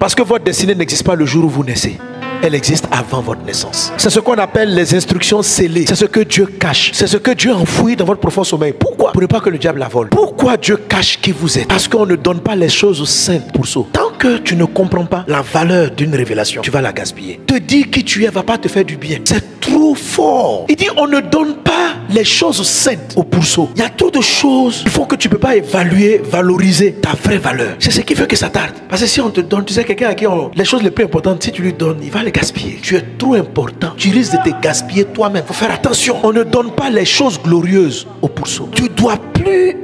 Parce que votre destinée n'existe pas le jour où vous naissez. Elle existe avant votre naissance. C'est ce qu'on appelle les instructions scellées. C'est ce que Dieu cache. C'est ce que Dieu enfouit dans votre profond sommeil. Pourquoi? Pour ne pas que le diable la vole. Pourquoi Dieu cache qui vous êtes? Parce qu'on ne donne pas les choses saintes pour ça. Tant que tu ne comprends pas la valeur d'une révélation, tu vas la gaspiller. Te dire qui tu es va pas te faire du bien. C'est trop fort. Il dit on ne donne pas les choses saintes au pourceau. Il y a trop de choses. Il faut que tu ne peux pas évaluer, valoriser ta vraie valeur. C'est ce qui fait que ça tarde. Parce que si on te donne, tu sais, quelqu'un à qui les choses les plus importantes, si tu lui donnes, il va les gaspiller. Tu es trop important. Tu risques de te gaspiller toi-même. Il faut faire attention. On ne donne pas les choses glorieuses au pourceau. Tu ne dois plus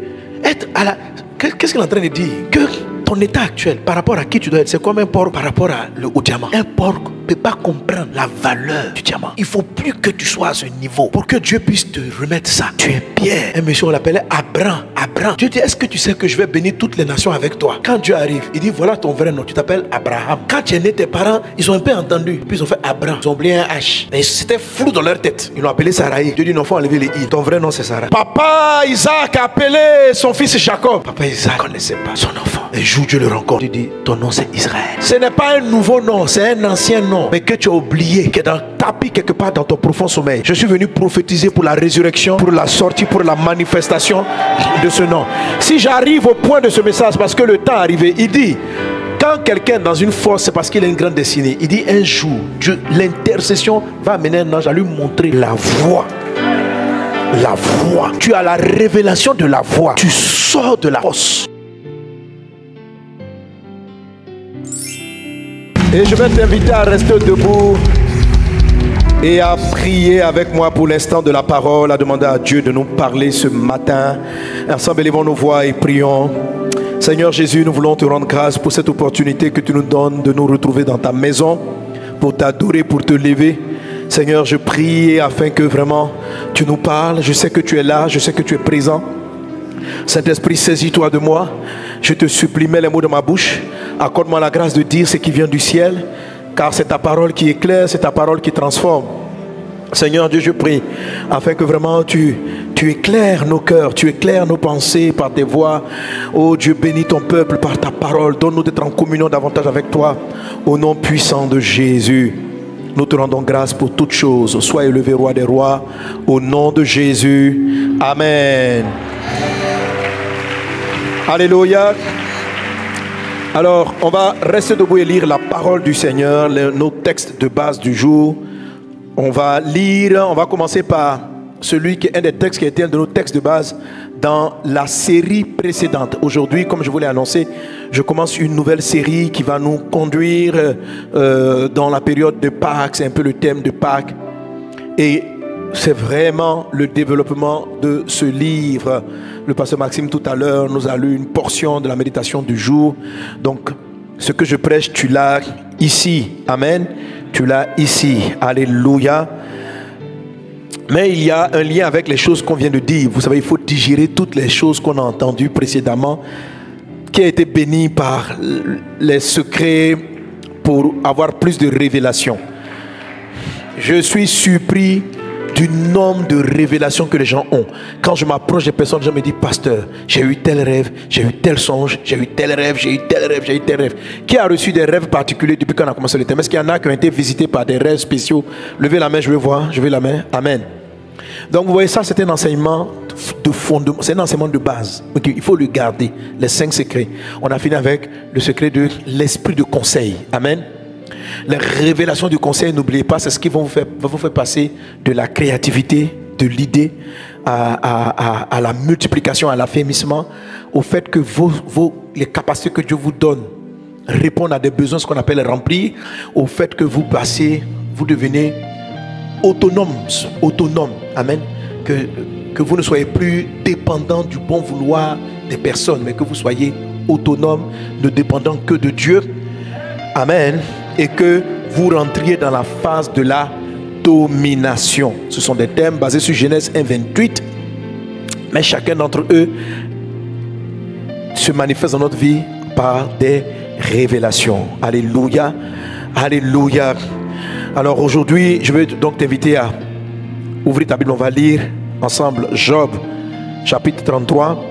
être à la... Qu'est-ce qu'il est en train de dire? Que ton état actuel par rapport à qui tu dois être, c'est comme un porc par rapport au diamant. Un porc ne peut pas comprendre la valeur du diamant. Il ne faut plus que tu sois à ce niveau pour que Dieu puisse te remettre ça. Tu es Pierre. Un monsieur, on l'appelait Abraham. Abraham. Dieu dit, est-ce que tu sais que je vais bénir toutes les nations avec toi? Quand Dieu arrive, il dit, voilà ton vrai nom. Tu t'appelles Abraham. Quand tu es né, tes parents, ils ont un peu entendu. Puis ils ont fait Abraham. Ils ont oublié un H. Et c'était flou dans leur tête. Ils l'ont appelé Sarai. Dieu dit, non, il faut enlever les I. Ton vrai nom, c'est Sarah. Papa Isaac a appelé son fils Jacob. Papa Isaac ne connaissait pas son enfant. Un jour, Dieu le rencontre. Il dit, ton nom, c'est Israël. Ce n'est pas un nouveau nom, c'est un ancien nom. Mais que tu as oublié, qui est dans tapis quelque part dans ton profond sommeil. Je suis venu prophétiser pour la résurrection, pour la sortie, pour la manifestation de ce nom. Si j'arrive au point de ce message, parce que le temps est arrivé, il dit, quand quelqu'un est dans une force, c'est parce qu'il a une grande destinée. Il dit, un jour, l'intercession va amener un ange à lui montrer la voie. La voie. Tu as la révélation de la voie. Tu sors de la fosse. Et je vais t'inviter à rester debout et à prier avec moi pour l'instant de la parole, à demander à Dieu de nous parler ce matin. Ensemble, élevons nos voix et prions. Seigneur Jésus, nous voulons te rendre grâce pour cette opportunité que tu nous donnes de nous retrouver dans ta maison, pour t'adorer, pour te lever. Seigneur, je prie afin que vraiment tu nous parles. Je sais que tu es là, je sais que tu es présent. Saint-Esprit, saisis-toi de moi. Je te supplie, mets les mots de ma bouche. Accorde-moi la grâce de dire ce qui vient du ciel, car c'est ta parole qui éclaire, c'est ta parole qui transforme. Seigneur Dieu, je prie afin que vraiment tu éclaires nos cœurs, tu éclaires nos pensées par tes voix. Oh Dieu, bénis ton peuple par ta parole. Donne-nous d'être en communion davantage avec toi. Au nom puissant de Jésus, nous te rendons grâce pour toutes choses. Sois élevé, roi des rois, au nom de Jésus. Amen. Alléluia. Alors, on va rester debout et lire la parole du Seigneur, nos textes de base du jour. On va lire, on va commencer par celui qui est un des textes qui a été un de nos textes de base dans la série précédente. Aujourd'hui, comme je vous l'ai annoncé, je commence une nouvelle série qui va nous conduire dans la période de Pâques. C'est un peu le thème de Pâques. Et c'est vraiment le développement de ce livre. Le pasteur Maxime tout à l'heure nous a lu une portion de la méditation du jour. Donc, ce que je prêche, tu l'as ici. Amen. Tu l'as ici. Alléluia. Mais il y a un lien avec les choses qu'on vient de dire. Vous savez, il faut digérer toutes les choses qu'on a entendues précédemment, qui a été béni par les secrets pour avoir plus de révélations. Je suis surpris du nombre de révélations que les gens ont. Quand je m'approche des personnes, les gens me disent, pasteur, j'ai eu tel rêve, j'ai eu tel songe, j'ai eu tel rêve, j'ai eu tel rêve, j'ai eu tel rêve. Qui a reçu des rêves particuliers depuis qu'on a commencé le thème? Est-ce qu'il y en a qui ont été visités par des rêves spéciaux? Levez la main, je veux voir, je veux la main. Amen. Donc vous voyez, ça c'est un enseignement de fondement, c'est un enseignement de base. Okay, il faut le garder, les 5 secrets. On a fini avec le secret de l'esprit de conseil. Amen. Les révélations du conseil, n'oubliez pas, c'est ce qui va vous faire passer de la créativité, de l'idée à la multiplication, à l'affermissement, au fait que les capacités que Dieu vous donne répondent à des besoins, ce qu'on appelle remplir, au fait que vous devenez autonome, amen, que vous ne soyez plus dépendant du bon vouloir des personnes, mais que vous soyez autonome, ne dépendant que de Dieu, amen, et que vous rentriez dans la phase de la domination. Ce sont des thèmes basés sur Genèse 1:28, mais chacun d'entre eux se manifeste dans notre vie par des révélations. Alléluia, alléluia. Alors aujourd'hui, je vais donc t'inviter à ouvrir ta Bible. On va lire ensemble Job, chapitre 33.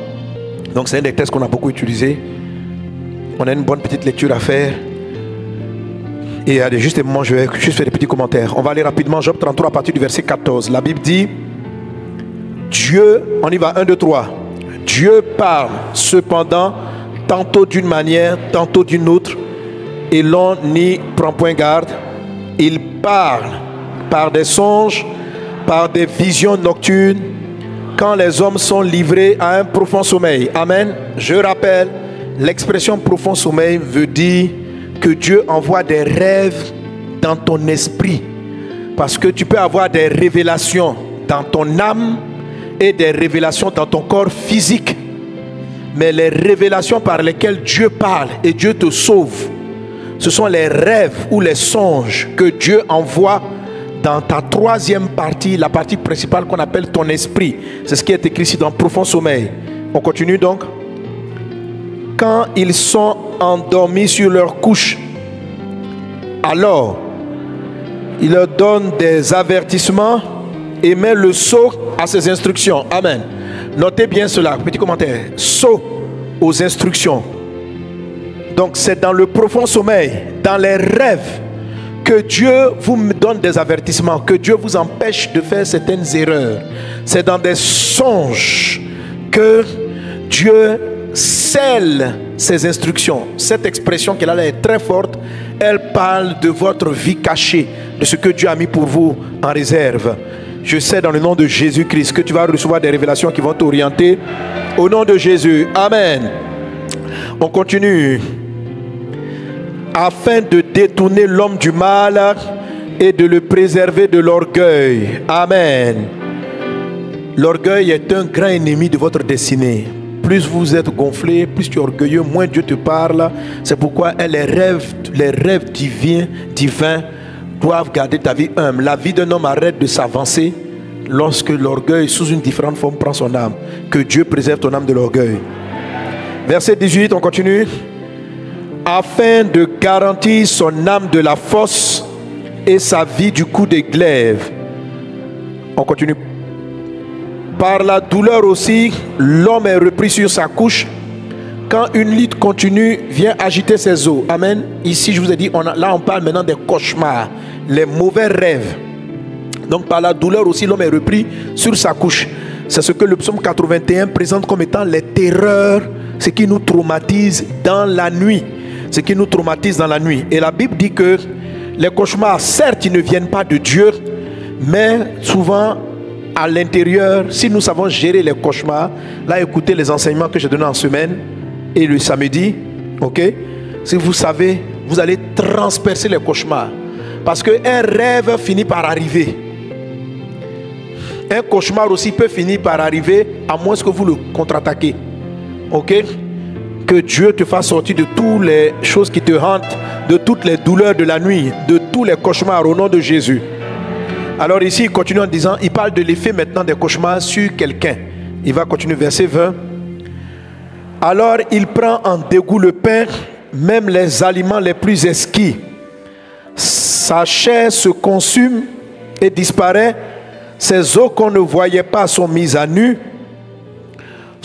Donc c'est un des textes qu'on a beaucoup utilisé. On a une bonne petite lecture à faire. Et il y a juste des moments, je vais juste faire des petits commentaires. On va aller rapidement, Job 33 à partir du verset 14. La Bible dit, Dieu, on y va, 1, 2, 3. Dieu parle cependant tantôt d'une manière, tantôt d'une autre, et l'on n'y prend point garde. Il parle par des songes, par des visions nocturnes, quand les hommes sont livrés à un profond sommeil. Amen. Je rappelle, l'expression profond sommeil veut dire que Dieu envoie des rêves dans ton esprit. Parce que tu peux avoir des révélations dans ton âme et des révélations dans ton corps physique. Mais les révélations par lesquelles Dieu parle et Dieu te sauve, ce sont les rêves ou les songes que Dieu envoie dans ta troisième partie, la partie principale qu'on appelle ton esprit. C'est ce qui est écrit ici dans profond sommeil. On continue donc. Quand ils sont endormis sur leur couche, alors il leur donne des avertissements et met le sceau à ses instructions. Amen. Notez bien cela, petit commentaire. Sceau aux instructions. Donc c'est dans le profond sommeil, dans les rêves, que Dieu vous donne des avertissements, que Dieu vous empêche de faire certaines erreurs. C'est dans des songes que Dieu scelle ses instructions. Cette expression qu'elle a est très forte. Elle parle de votre vie cachée, de ce que Dieu a mis pour vous en réserve. Je sais dans le nom de Jésus-Christ que tu vas recevoir des révélations qui vont t'orienter. Au nom de Jésus. Amen. On continue. Afin de détourner l'homme du mal et de le préserver de l'orgueil. Amen. L'orgueil est un grand ennemi de votre destinée. Plus vous êtes gonflé, plus tu es orgueilleux, moins Dieu te parle. C'est pourquoi les rêves divins doivent garder ta vie humble. La vie d'un homme arrête de s'avancer lorsque l'orgueil, sous une différente forme, prend son âme. Que Dieu préserve ton âme de l'orgueil. Verset 18, on continue. Afin de garantir son âme de la fosse et sa vie du coup des glaives. On continue. Par la douleur aussi, l'homme est repris sur sa couche quand une lutte continue vient agiter ses os. Amen. Ici, je vous ai dit, là on parle maintenant des cauchemars, les mauvais rêves. Donc par la douleur aussi, l'homme est repris sur sa couche. C'est ce que le psaume 81 présente comme étant les terreurs, ce qui nous traumatise dans la nuit. Ce qui nous traumatise dans la nuit. Et la Bible dit que les cauchemars, certes, ils ne viennent pas de Dieu, mais souvent, à l'intérieur, si nous savons gérer les cauchemars, là, écoutez les enseignements que j'ai donnés en semaine et le samedi, ok? Si vous savez, vous allez transpercer les cauchemars. Parce qu'un rêve finit par arriver. Un cauchemar aussi peut finir par arriver, à moins que vous le contre-attaquez. Ok? Que Dieu te fasse sortir de toutes les choses qui te hantent, de toutes les douleurs de la nuit, de tous les cauchemars au nom de Jésus. Alors ici, il continue en disant, il parle de l'effet maintenant des cauchemars sur quelqu'un. Il va continuer, verset 20. Alors il prend en dégoût le pain, même les aliments les plus exquis. Sa chair se consume et disparaît. Ses os qu'on ne voyait pas sont mis à nu.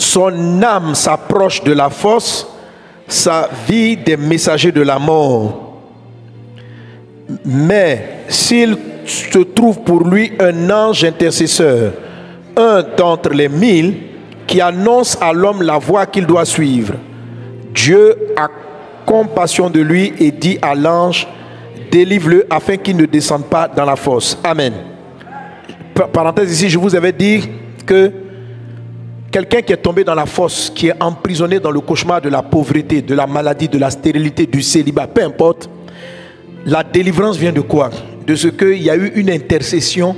Son âme s'approche de la fosse, sa vie des messagers de la mort. Mais s'il se trouve pour lui un ange intercesseur, un d'entre les 1000, qui annonce à l'homme la voie qu'il doit suivre, Dieu a compassion de lui et dit à l'ange, délivre-le afin qu'il ne descende pas dans la fosse. Amen. Parenthèse ici, je vous avais dit que quelqu'un qui est tombé dans la fosse, qui est emprisonné dans le cauchemar de la pauvreté, de la maladie, de la stérilité, du célibat, peu importe, la délivrance vient de quoi? De ce qu'il y a eu une intercession.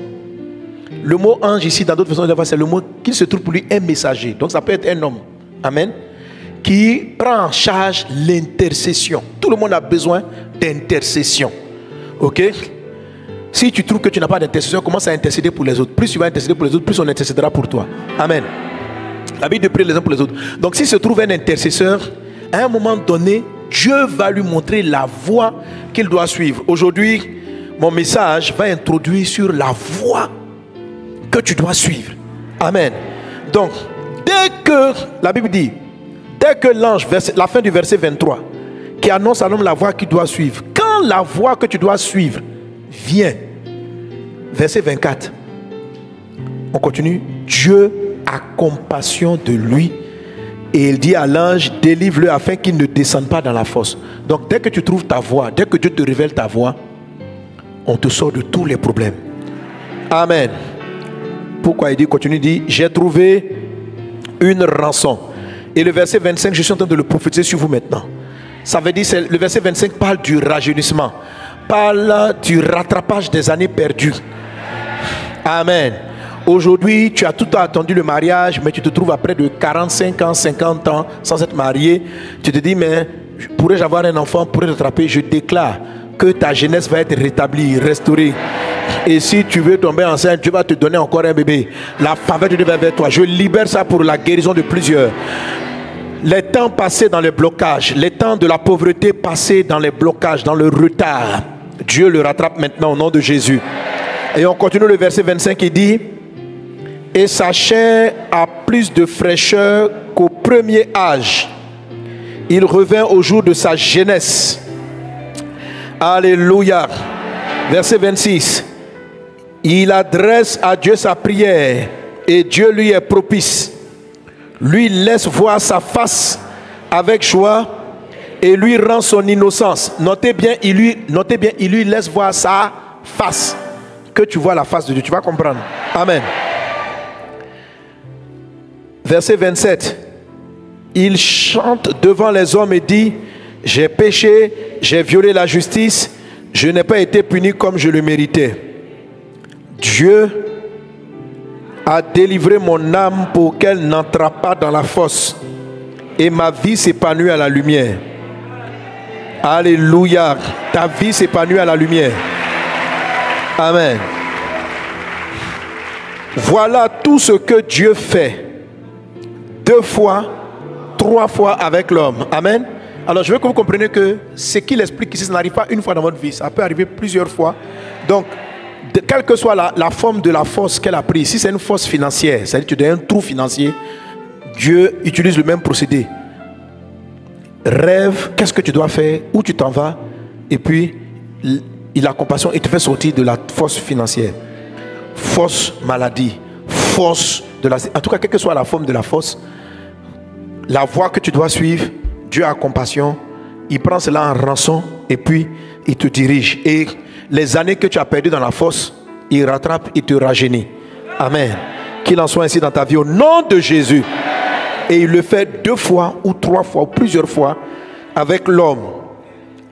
Le mot ange ici, dans d'autres façons de la voir, c'est le mot qui se trouve pour lui un messager. Donc ça peut être un homme, amen, qui prend en charge l'intercession. Tout le monde a besoin d'intercession. Ok? Si tu trouves que tu n'as pas d'intercession, commence à intercéder pour les autres. Plus tu vas intercéder pour les autres, plus on intercédera pour toi. Amen. La Bible prie les uns pour les autres. Donc s'il se trouve un intercesseur, à un moment donné, Dieu va lui montrer la voie qu'il doit suivre. Aujourd'hui, mon message va introduire sur la voie que tu dois suivre. Amen. Donc, dès que, la Bible dit, dès que l'ange, la fin du verset 23, qui annonce à l'homme la voie qu'il doit suivre, quand quand la voie que tu dois suivre vient, verset 24, on continue. Dieu a compassion de lui et il dit à l'ange, délivre-le afin qu'il ne descende pas dans la fosse. Donc dès que tu trouves ta voie, dès que Dieu te révèle ta voie, on te sort de tous les problèmes. Amen. Pourquoi il dit, continue, il dit, j'ai trouvé une rançon. Et le verset 25, je suis en train de le prophétiser sur vous maintenant. Ça veut dire, le verset 25 parle du rajeunissement, parle du rattrapage des années perdues. Amen. Aujourd'hui, tu as tout attendu le mariage, mais tu te trouves à près de 45 ans, 50 ans sans être marié. Tu te dis, mais pourrais-je avoir un enfant, pourrais-je rattraper? Je déclare que ta jeunesse va être rétablie, restaurée. Et si tu veux tomber enceinte, Dieu va te donner encore un bébé. La faveur de Dieu va vers toi. Je libère ça pour la guérison de plusieurs. Les temps passés dans les blocages, les temps de la pauvreté passés dans les blocages, dans le retard, Dieu le rattrape maintenant au nom de Jésus. Et on continue le verset 25, il dit, et sa chair a plus de fraîcheur qu'au premier âge. Il revint au jour de sa jeunesse. Alléluia. Verset 26. Il adresse à Dieu sa prière et Dieu lui est propice. Lui laisse voir sa face avec joie et lui rend son innocence. Notez bien, il lui laisse voir sa face. Que tu vois la face de Dieu, tu vas comprendre. Amen. Verset 27. Il chante devant les hommes et dit, j'ai péché, j'ai violé la justice, je n'ai pas été puni comme je le méritais. Dieu a délivré mon âme pour qu'elle n'entre pas dans la fosse et ma vie s'épanouit à la lumière. Alléluia. Ta vie s'épanouit à la lumière. Amen. Voilà tout ce que Dieu fait 2 fois, 3 fois avec l'homme. Amen. Alors je veux que vous compreniez que ce qu'il explique ici, ça n'arrive pas une fois dans votre vie, ça peut arriver plusieurs fois. Donc, quelle que soit la forme de la force qu'elle a prise, si c'est une force financière, c'est-à-dire que tu as un trou financier, Dieu utilise le même procédé. Rêve, qu'est-ce que tu dois faire, où tu t'en vas, et puis il a compassion et te fait sortir de la force financière. Force maladie, force de la... En tout cas, quelle que soit la forme de la force, la voie que tu dois suivre, Dieu a compassion, il prend cela en rançon et puis il te dirige. Et les années que tu as perdues dans la fosse, il rattrape, il te rajeunit. Amen. Qu'il en soit ainsi dans ta vie au nom de Jésus. Et il le fait 2 fois ou 3 fois ou plusieurs fois avec l'homme.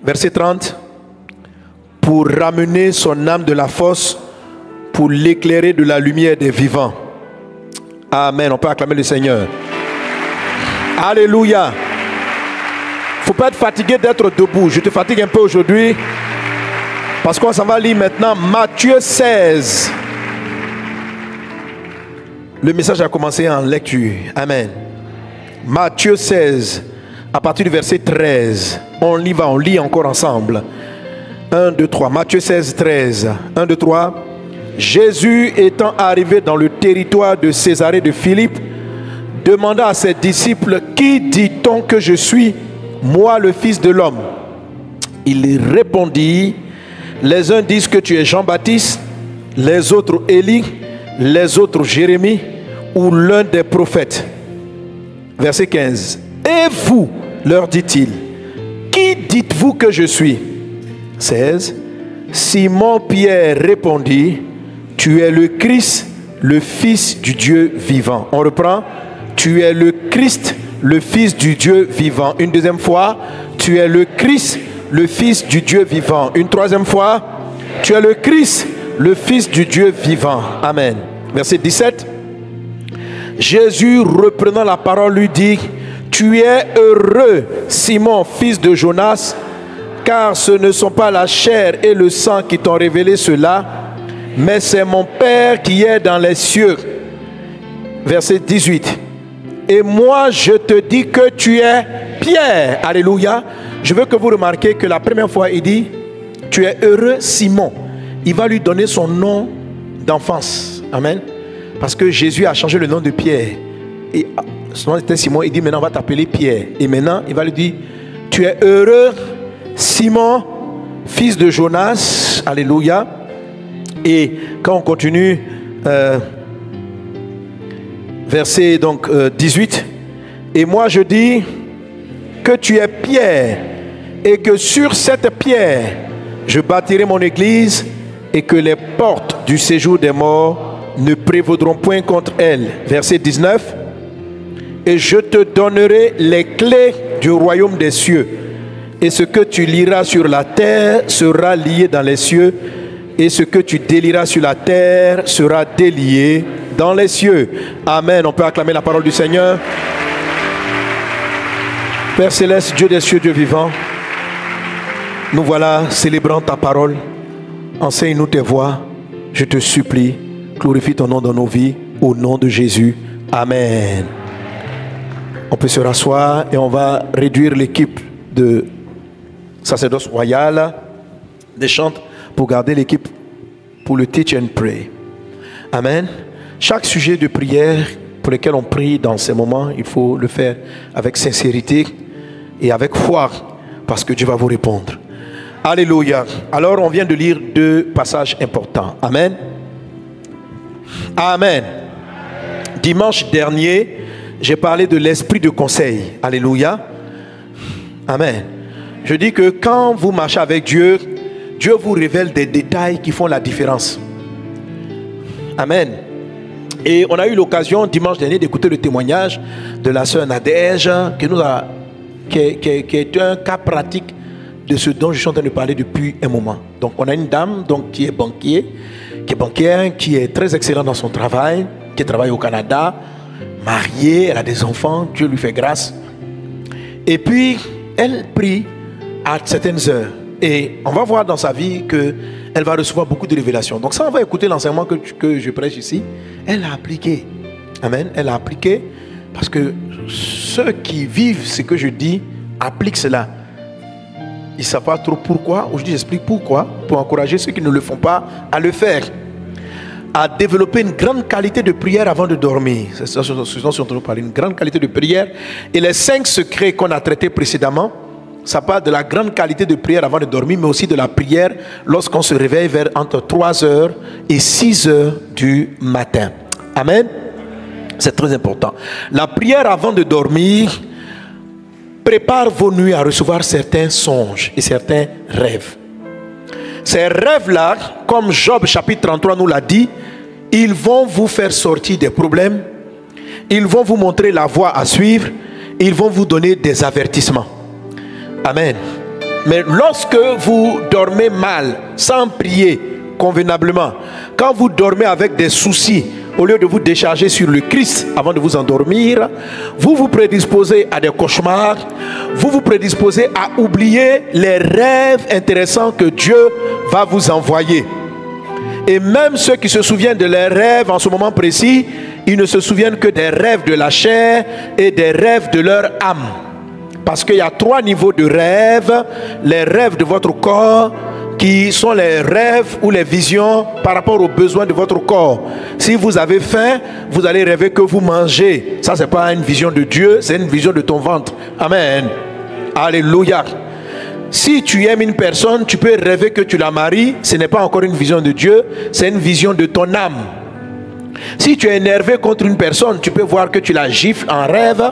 Verset 30. Pour ramener son âme de la fosse, pour l'éclairer de la lumière des vivants. Amen. On peut acclamer le Seigneur. Alléluia. Il ne faut pas être fatigué d'être debout. Je te fatigue un peu aujourd'hui. Parce qu'on s'en va lire maintenant Matthieu 16. Le message a commencé en lecture. Amen. Matthieu 16. À partir du verset 13. On lit encore ensemble. 1, 2, 3. Matthieu 16, 13. 1, 2, 3. Jésus étant arrivé dans le territoire de Césarée de Philippe, demanda à ses disciples, qui dit-on que je suis, moi le Fils de l'homme? Il répondit, les uns disent que tu es Jean-Baptiste, les autres Élie, les autres Jérémie ou l'un des prophètes. Verset 15. Et vous, leur dit-il, qui dites-vous que je suis? 16. Simon-Pierre répondit, tu es le Christ, le Fils du Dieu vivant. On reprend. Tu es le Christ, le Fils du Dieu vivant. Une deuxième fois. Tu es le Christ, le Fils du Dieu vivant. Une troisième fois. Tu es le Christ, le Fils du Dieu vivant. Amen. Verset 17. Jésus, reprenant la parole, lui dit, tu es heureux, Simon, fils de Jonas, car ce ne sont pas la chair et le sang qui t'ont révélé cela, mais c'est mon Père qui est dans les cieux. Verset 18. Et moi je te dis que tu es Pierre. Alléluia. Je veux que vous remarquiez que la première fois il dit, tu es heureux Simon. Il va lui donner son nom d'enfance. Amen. Parce que Jésus a changé le nom de Pierre. Et son nom était Simon. Il dit maintenant on va t'appeler Pierre. Et maintenant il va lui dire, tu es heureux Simon, fils de Jonas, alléluia. Et quand on continue, verset donc 18, et moi je dis que tu es pierre, et que sur cette pierre je bâtirai mon église, et que les portes du séjour des morts ne prévaudront point contre elle. Verset 19, et je te donnerai les clés du royaume des cieux, et ce que tu liras sur la terre sera lié dans les cieux, et ce que tu délieras sur la terre sera délié dans les cieux. Amen. On peut acclamer la parole du Seigneur. Père céleste, Dieu des cieux, Dieu vivant, nous voilà célébrant ta parole. Enseigne-nous tes voies, je te supplie. Glorifie ton nom dans nos vies, au nom de Jésus. Amen. On peut se rasseoir et on va réduire l'équipe de sacerdoce royal des chantes pour garder l'équipe pour le teach and pray. Amen. Chaque sujet de prière pour lequel on prie dans ces moments, il faut le faire avec sincérité et avec foi, parce que Dieu va vous répondre. Alléluia. Alors on vient de lire deux passages importants. Amen. Amen. Dimanche dernier, j'ai parlé de l'esprit de conseil. Alléluia. Amen. Je dis que quand vous marchez avec Dieu, Dieu vous révèle des détails qui font la différence. Amen. Et on a eu l'occasion dimanche dernier d'écouter le témoignage de la sœur Nadège qui est un cas pratique de ce dont je suis en train de parler depuis un moment. Donc on a une dame qui est banquière, qui est très excellente dans son travail, qui travaille au Canada, mariée, elle a des enfants, Dieu lui fait grâce. Et puis elle prie à certaines heures. Et on va voir dans sa vie qu'elle va recevoir beaucoup de révélations. Donc ça, on va écouter l'enseignement que je prêche ici. Elle a appliqué. Amen. Elle a appliqué parce que ceux qui vivent ce que je dis appliquent cela. Ils ne savent pas trop pourquoi. Aujourd'hui, j'explique pourquoi. Pour encourager ceux qui ne le font pas à le faire. À développer une grande qualité de prière avant de dormir. C'est ce dont je suis en train de parler. Une grande qualité de prière. Et les 5 secrets qu'on a traités précédemment, ça parle de la grande qualité de prière avant de dormir, mais aussi de la prière lorsqu'on se réveille vers entre 3h et 6h du matin. Amen. C'est très important. La prière avant de dormir prépare vos nuits à recevoir certains songes et certains rêves. Ces rêves-là, comme Job chapitre 33 nous l'a dit, ils vont vous faire sortir des problèmes, ils vont vous montrer la voie à suivre, ils vont vous donner des avertissements. Amen. Mais lorsque vous dormez mal, sans prier convenablement, quand vous dormez avec des soucis, au lieu de vous décharger sur le Christ avant de vous endormir, vous vous prédisposez à des cauchemars, vous vous prédisposez à oublier les rêves intéressants que Dieu va vous envoyer. Et même ceux qui se souviennent de leurs rêves en ce moment précis, ils ne se souviennent que des rêves de la chair et des rêves de leur âme. Parce qu'il y a 3 niveaux de rêves. Les rêves de votre corps, qui sont les rêves ou les visions par rapport aux besoins de votre corps. Si vous avez faim, vous allez rêver que vous mangez. Ça, ce n'est pas une vision de Dieu, c'est une vision de ton ventre. Amen. Alléluia. Si tu aimes une personne, tu peux rêver que tu la maries. Ce n'est pas encore une vision de Dieu, c'est une vision de ton âme. Si tu es énervé contre une personne, tu peux voir que tu la gifles en rêve.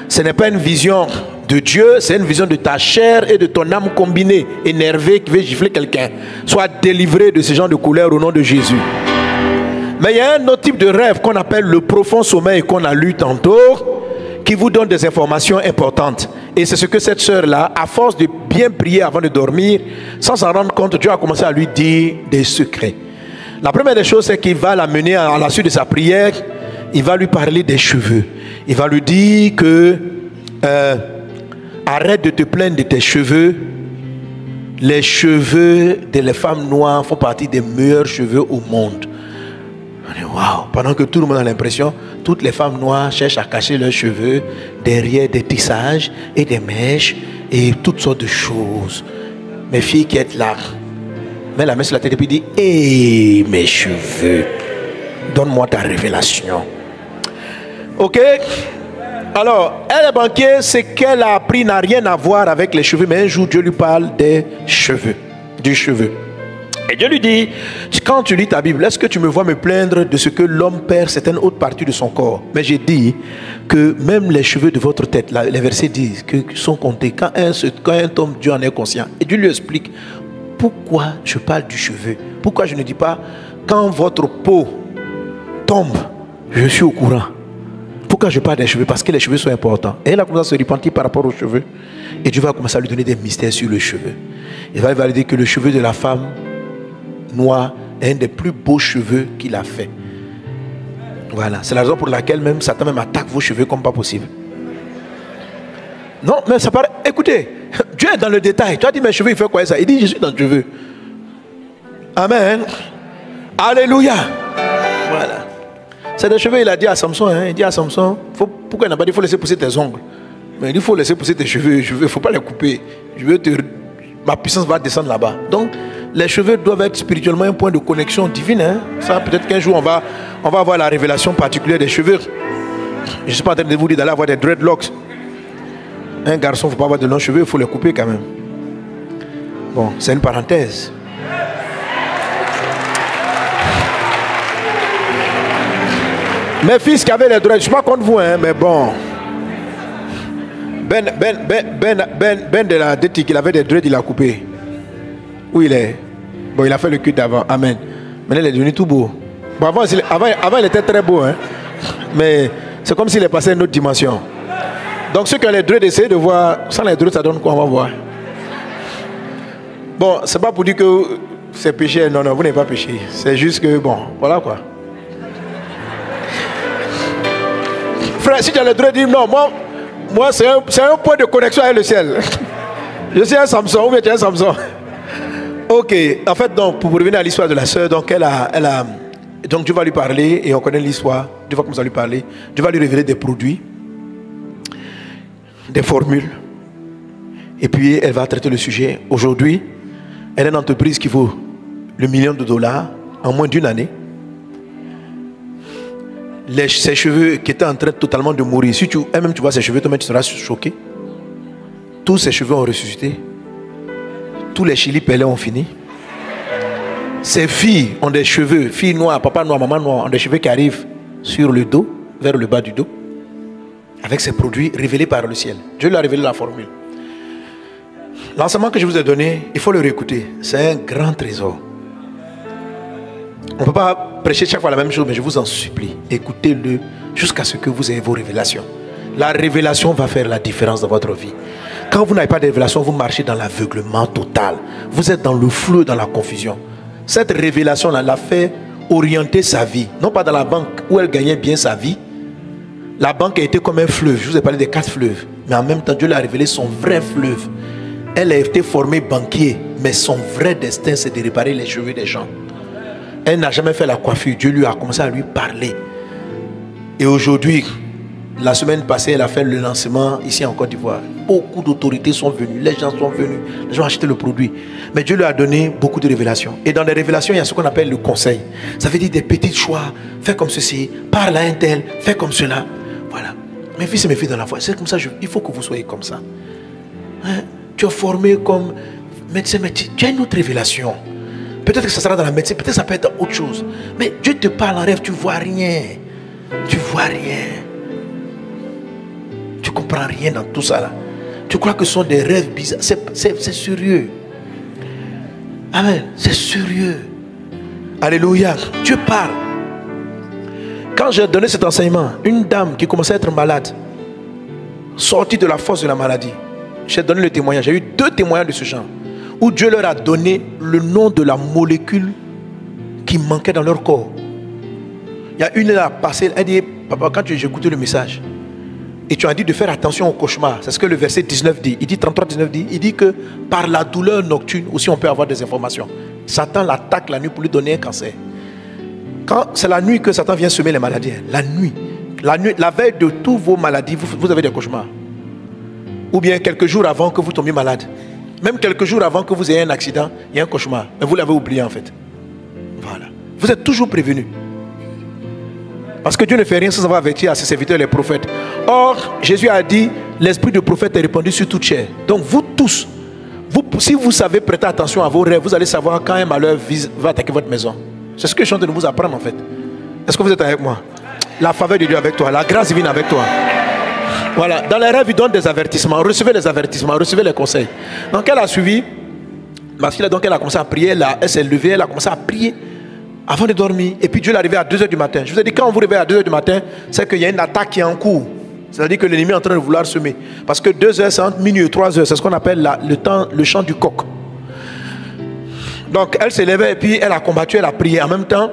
Ce n'est pas une vision de Dieu, c'est une vision de ta chair et de ton âme combinée, énervé qui veut gifler quelqu'un. Sois délivré de ce genre de couleur au nom de Jésus. Mais il y a un autre type de rêve qu'on appelle le profond sommeil, qu'on a lu tantôt, qui vous donne des informations importantes. Et c'est ce que cette sœur-là, à force de bien prier avant de dormir, sans s'en rendre compte, Dieu a commencé à lui dire des secrets. La première des choses, c'est qu'il va l'amener à la suite de sa prière, il va lui parler des cheveux. Il va lui dire que arrête de te plaindre de tes cheveux. Les cheveux des femmes noires font partie des meilleurs cheveux au monde. Wow. Pendant que tout le monde a l'impression, toutes les femmes noires cherchent à cacher leurs cheveux derrière des tissages et des mèches et toutes sortes de choses. Mes filles qui êtes là, mets la main sur la tête et puis dit: hé, mes cheveux, donne-moi ta révélation. Ok? Alors, elle est banquière, ce qu'elle a appris n'a rien à voir avec les cheveux, mais un jour Dieu lui parle des cheveux. du cheveu. Et Dieu lui dit, quand tu lis ta Bible, est-ce que tu me vois me plaindre de ce que l'homme perd certaines autres parties de son corps? Mais j'ai dit que même les cheveux de votre tête, les versets disent que sont comptés quand un homme, Dieu en est conscient. Et Dieu lui explique pourquoi je parle du cheveu. Pourquoi je ne dis pas quand votre peau tombe, je suis au courant. Pourquoi je parle des cheveux? Parce que les cheveux sont importants. Et il a commencé à se repentir par rapport aux cheveux. Et Dieu va commencer à lui donner des mystères sur le cheveu. Il va valider que le cheveu de la femme noir est un des plus beaux cheveux qu'il a fait. Voilà, c'est la raison pour laquelle même Satan même attaque vos cheveux comme pas possible. Non, mais ça paraît. Écoutez, Dieu est dans le détail. Tu as dit mes cheveux, il fait quoi ça? Il dit je suis dans le cheveu. Amen. Alléluia. Voilà. C'est des cheveux, il a dit à Samson. Il dit à Samson, pourquoi il n'a pas dit il faut laisser pousser tes ongles? Mais il dit il faut laisser pousser tes cheveux. Il ne faut pas les couper. Ma puissance va descendre là-bas. Donc, les cheveux doivent être spirituellement un point de connexion divine. Ça, peut-être qu'un jour, on va avoir la révélation particulière des cheveux. Je ne suis pas en train de vous dire d'aller avoir des dreadlocks. Un garçon, il ne faut pas avoir de longs cheveux, il faut les couper quand même. Bon, c'est une parenthèse. Mes fils qui avaient les dreads, je ne suis pas contre vous, mais bon. Ben de la détique, il avait des dreads, il a coupé. Où il est? Bon, il a fait le cul d'avant. Amen. Maintenant, il est devenu tout beau. Bon, avant, il était très beau. Mais c'est comme s'il est passé à une autre dimension. Donc, ceux qui ont les dreads, essayez de voir. Sans les dreads, ça donne quoi? On va voir. Bon, c'est pas pour dire que c'est péché. Non, vous n'avez pas péché. C'est juste que, bon, voilà quoi. Frère, si tu as les dreads, dis non, moi c'est un point de connexion avec le ciel. Je suis un Samson, ou bien tu es un Samson. Ok, en fait, donc, pour revenir à l'histoire de la sœur, donc donc Dieu va lui parler, et on connaît l'histoire, Dieu va commencer à lui parler, Dieu va lui révéler des produits, des formules, et puis elle va traiter le sujet. Aujourd'hui, elle a une entreprise qui vaut le $1 million en moins d'une année. Ses cheveux qui étaient en train totalement de mourir, si elle-même tu vois ses cheveux, toi-même tu seras choqué. Tous ses cheveux ont ressuscité. Tous les chili pelés ont fini. Ses filles ont des cheveux, filles noires, papa noir, maman noire, ont des cheveux qui arrivent sur le dos, vers le bas du dos, avec ces produits révélés par le ciel. Dieu lui a révélé la formule. L'enseignement que je vous ai donné, il faut le réécouter. C'est un grand trésor. On ne peut pas prêcher chaque fois la même chose, mais je vous en supplie, écoutez-le jusqu'à ce que vous ayez vos révélations. La révélation va faire la différence dans votre vie. Quand vous n'avez pas de révélation, vous marchez dans l'aveuglement total. Vous êtes dans le flou, dans la confusion. Cette révélation-là l'a fait orienter sa vie. Non pas dans la banque où elle gagnait bien sa vie. La banque a été comme un fleuve. Je vous ai parlé des 4 fleuves. Mais en même temps, Dieu lui a révélé son vrai fleuve. Elle a été formée banquier. Mais son vrai destin, c'est de réparer les cheveux des gens. Elle n'a jamais fait la coiffure. Dieu lui a commencé à lui parler. Et aujourd'hui, la semaine passée, elle a fait le lancement ici en Côte d'Ivoire. Beaucoup d'autorités sont venues, les gens sont venus, les gens ont acheté le produit. Mais Dieu lui a donné beaucoup de révélations. Et dans les révélations, il y a ce qu'on appelle le conseil. Ça veut dire des petits choix. Fais comme ceci, parle à un tel, fais comme cela. Voilà. Mes fils et mes filles dans la foi, c'est comme ça, il faut que vous soyez comme ça. Tu es formé comme médecin, mais tu as une autre révélation. Peut-être que ça sera dans la médecine, peut-être que ça peut être dans autre chose. Mais Dieu te parle en rêve, tu ne vois rien. Tu ne vois rien. Tu ne comprends rien dans tout ça là. Tu crois que ce sont des rêves bizarres. C'est sérieux. Amen. C'est sérieux. Alléluia. Dieu parle. Quand j'ai donné cet enseignement, une dame qui commençait à être malade, sortie de la force de la maladie, j'ai donné le témoignage. J'ai eu 2 témoignages de ce genre, où Dieu leur a donné le nom de la molécule qui manquait dans leur corps. Il y a une, elle a passé, elle dit, papa, quand j'ai écouté le message, et tu as dit de faire attention au cauchemar. C'est ce que le verset 19 dit. Il dit 33, 19 dit. Il dit que par la douleur nocturne aussi on peut avoir des informations. Satan l'attaque la nuit pour lui donner un cancer. Quand c'est la nuit que Satan vient semer les maladies. La nuit, la veille de toutes vos maladies, vous avez des cauchemars. Ou bien quelques jours avant que vous tombiez malade. Même quelques jours avant que vous ayez un accident, il y a un cauchemar. Mais vous l'avez oublié en fait. Voilà. Vous êtes toujours prévenus. Parce que Dieu ne fait rien sans avoir averti à ses serviteurs les prophètes. Or, Jésus a dit, l'esprit de prophète est répandu sur toute chair. Donc vous tous, Si vous savez prêter attention à vos rêves, vous allez savoir quand un malheur va attaquer votre maison. C'est ce que je suis en train de vous apprendre en fait. Est-ce que vous êtes avec moi? La faveur de Dieu avec toi, la grâce divine avec toi. Voilà, dans les rêves, il donne des avertissements. Recevez les avertissements, recevez les conseils. Donc elle a suivi, parce qu'elle a commencé à prier, elle s'est levée, elle a commencé à prier avant de dormir. Et puis Dieu est arrivé à 2h du matin. Je vous ai dit, quand on vous réveille à 2h du matin, c'est qu'il y a une attaque qui est en cours. C'est-à-dire que l'ennemi est en train de vouloir semer. Parce que 2h, c'est entre minuit et 3h, c'est ce qu'on appelle le chant du coq. Donc elle s'est levée et puis elle a combattu, elle a prié. En même temps,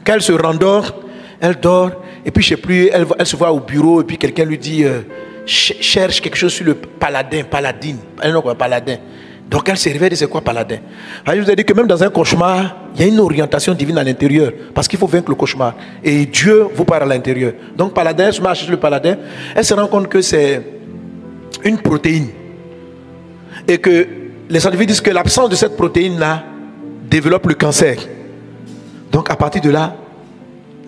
quand elle se rendort, elle dort. Et puis je ne sais plus, elle se voit au bureau et puis quelqu'un lui dit cherche quelque chose sur le paladine. Elle n'a pas paladin. Donc elle se réveille et dit c'est quoi paladin? Je vous ai dit que même dans un cauchemar, il y a une orientation divine à l'intérieur. Parce qu'il faut vaincre le cauchemar. Et Dieu vous parle à l'intérieur. Donc paladin, elle se marche sur le paladin. Elle se rend compte que c'est une protéine. Et que les scientifiques disent que l'absence de cette protéine-là développe le cancer. Donc à partir de là,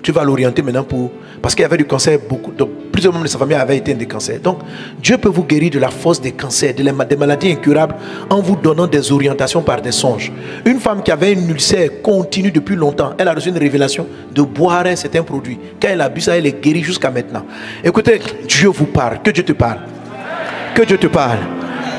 tu vas l'orienter maintenant pour... Parce qu'il y avait du cancer, donc plusieurs membres de sa famille avaient été des cancers. Donc Dieu peut vous guérir de la force des cancers, des maladies incurables, en vous donnant des orientations par des songes. Une femme qui avait une ulcère continue depuis longtemps, elle a reçu une révélation de boire un certain produit. Quand elle a bu ça, elle est guérie jusqu'à maintenant. Écoutez, Dieu vous parle, que Dieu te parle. Que Dieu te parle.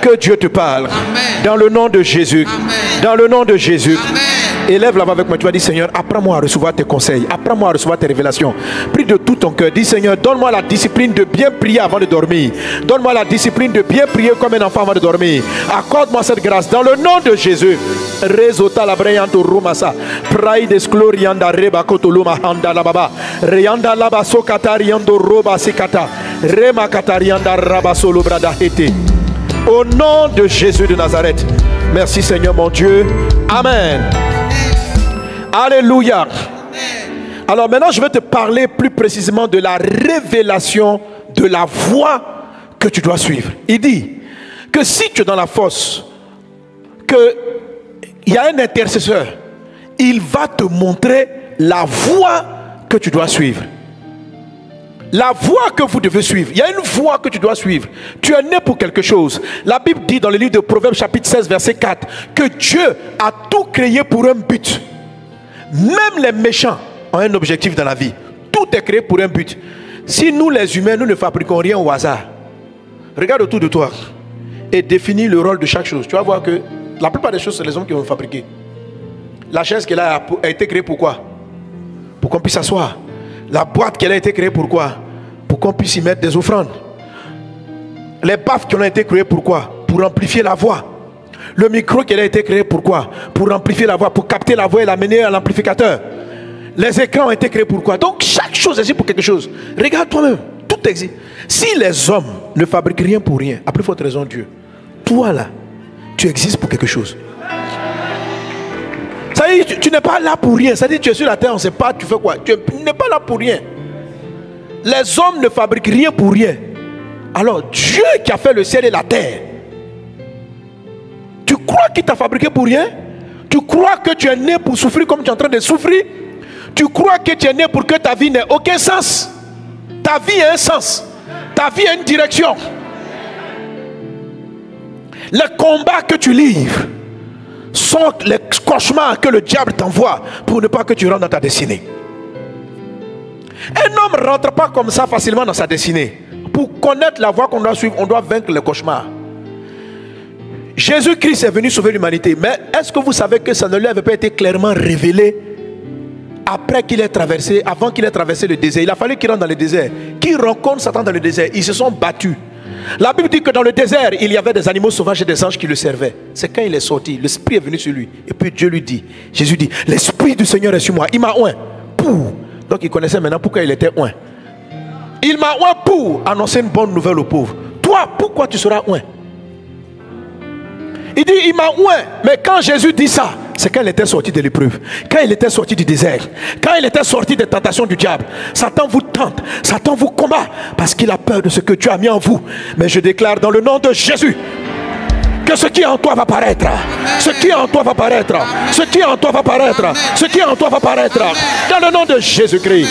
Que Dieu te parle. Amen. Dans le nom de Jésus. Amen. Dans le nom de Jésus. Amen. Élève là-bas avec moi, tu vas dire Seigneur, apprends-moi à recevoir tes conseils, apprends-moi à recevoir tes révélations. Prie de tout ton cœur, dis Seigneur, donne-moi la discipline de bien prier avant de dormir. Donne-moi la discipline de bien prier comme un enfant avant de dormir. Accorde-moi cette grâce dans le nom de Jésus. Rezota la brayando rumasa, praide esclorianda reba kotoluma handa la baba, reyanda la baso katariando roba sikata, rema katarianda rabasolo brada hete. Au nom de Jésus de Nazareth. Merci Seigneur mon Dieu. Amen. Alléluia. Alors maintenant je vais te parler plus précisément de la révélation de la voie que tu dois suivre. Il dit que si tu es dans la fosse, qu'il y a un intercesseur, il va te montrer la voie que tu dois suivre. La voie que vous devez suivre. Il y a une voie que tu dois suivre. Tu es né pour quelque chose. La Bible dit dans le livre de Proverbes chapitre 16 verset 4 que Dieu a tout créé pour un but. Même les méchants ont un objectif dans la vie. Tout est créé pour un but. Si nous les humains, nous ne fabriquons rien au hasard. Regarde autour de toi et définis le rôle de chaque chose. Tu vas voir que la plupart des choses, c'est les hommes qui vont fabriquer. La chaise qu'elle a été créée pour quoi? Pour qu'on puisse s'asseoir. La boîte qu'elle a été créée pour quoi? Pour qu'on puisse y mettre des offrandes. Les baffes qui ont été créées pour quoi? Pour amplifier la voix. Le micro qui a été créé pour quoi? Pour amplifier la voix, pour capter la voix et l'amener à l'amplificateur. Les écrans ont été créés pour quoi? Donc chaque chose existe pour quelque chose. Regarde toi-même, tout existe. Si les hommes ne fabriquent rien pour rien, à plus forte raison Dieu, toi là, tu existes pour quelque chose. Ça veut dire, tu n'es pas là pour rien. Ça veut dire, tu es sur la terre, on ne sait pas, tu fais quoi? Tu n'es pas là pour rien. Les hommes ne fabriquent rien pour rien. Alors Dieu qui a fait le ciel et la terre, tu crois qu'il t'a fabriqué pour rien? Tu crois que tu es né pour souffrir comme tu es en train de souffrir? Tu crois que tu es né pour que ta vie n'ait aucun sens? Ta vie a un sens. Ta vie a une direction. Les combats que tu livres sont les cauchemars que le diable t'envoie pour ne pas que tu rentres dans ta destinée. Un homme ne rentre pas comme ça facilement dans sa destinée. Pour connaître la voie qu'on doit suivre, on doit vaincre les cauchemars. Jésus-Christ est venu sauver l'humanité. Mais est-ce que vous savez que ça ne lui avait pas été clairement révélé après qu'il ait traversé, avant qu'il ait traversé le désert? Il a fallu qu'il rentre dans le désert. Qui rencontre Satan dans le désert? Ils se sont battus. La Bible dit que dans le désert, il y avait des animaux sauvages et des anges qui le servaient. C'est quand il est sorti, l'Esprit est venu sur lui. Et puis Dieu lui dit, Jésus dit, l'Esprit du Seigneur est sur moi. Il m'a oint. Pour. Donc il connaissait maintenant pourquoi il était oint. Il m'a oint pour annoncer une bonne nouvelle aux pauvres. Toi, pourquoi tu seras oint? Il dit, il m'a oint. Mais quand Jésus dit ça, c'est quand il était sorti de l'épreuve, quand il était sorti du désert, quand il était sorti des tentations du diable. Satan vous tente, Satan vous combat, parce qu'il a peur de ce que Dieu a mis en vous. Mais je déclare dans le nom de Jésus que ce qui est en toi va paraître. Ce qui est en toi va paraître. Ce qui est en toi va paraître. Ce qui est en toi va paraître. Dans le nom de Jésus-Christ.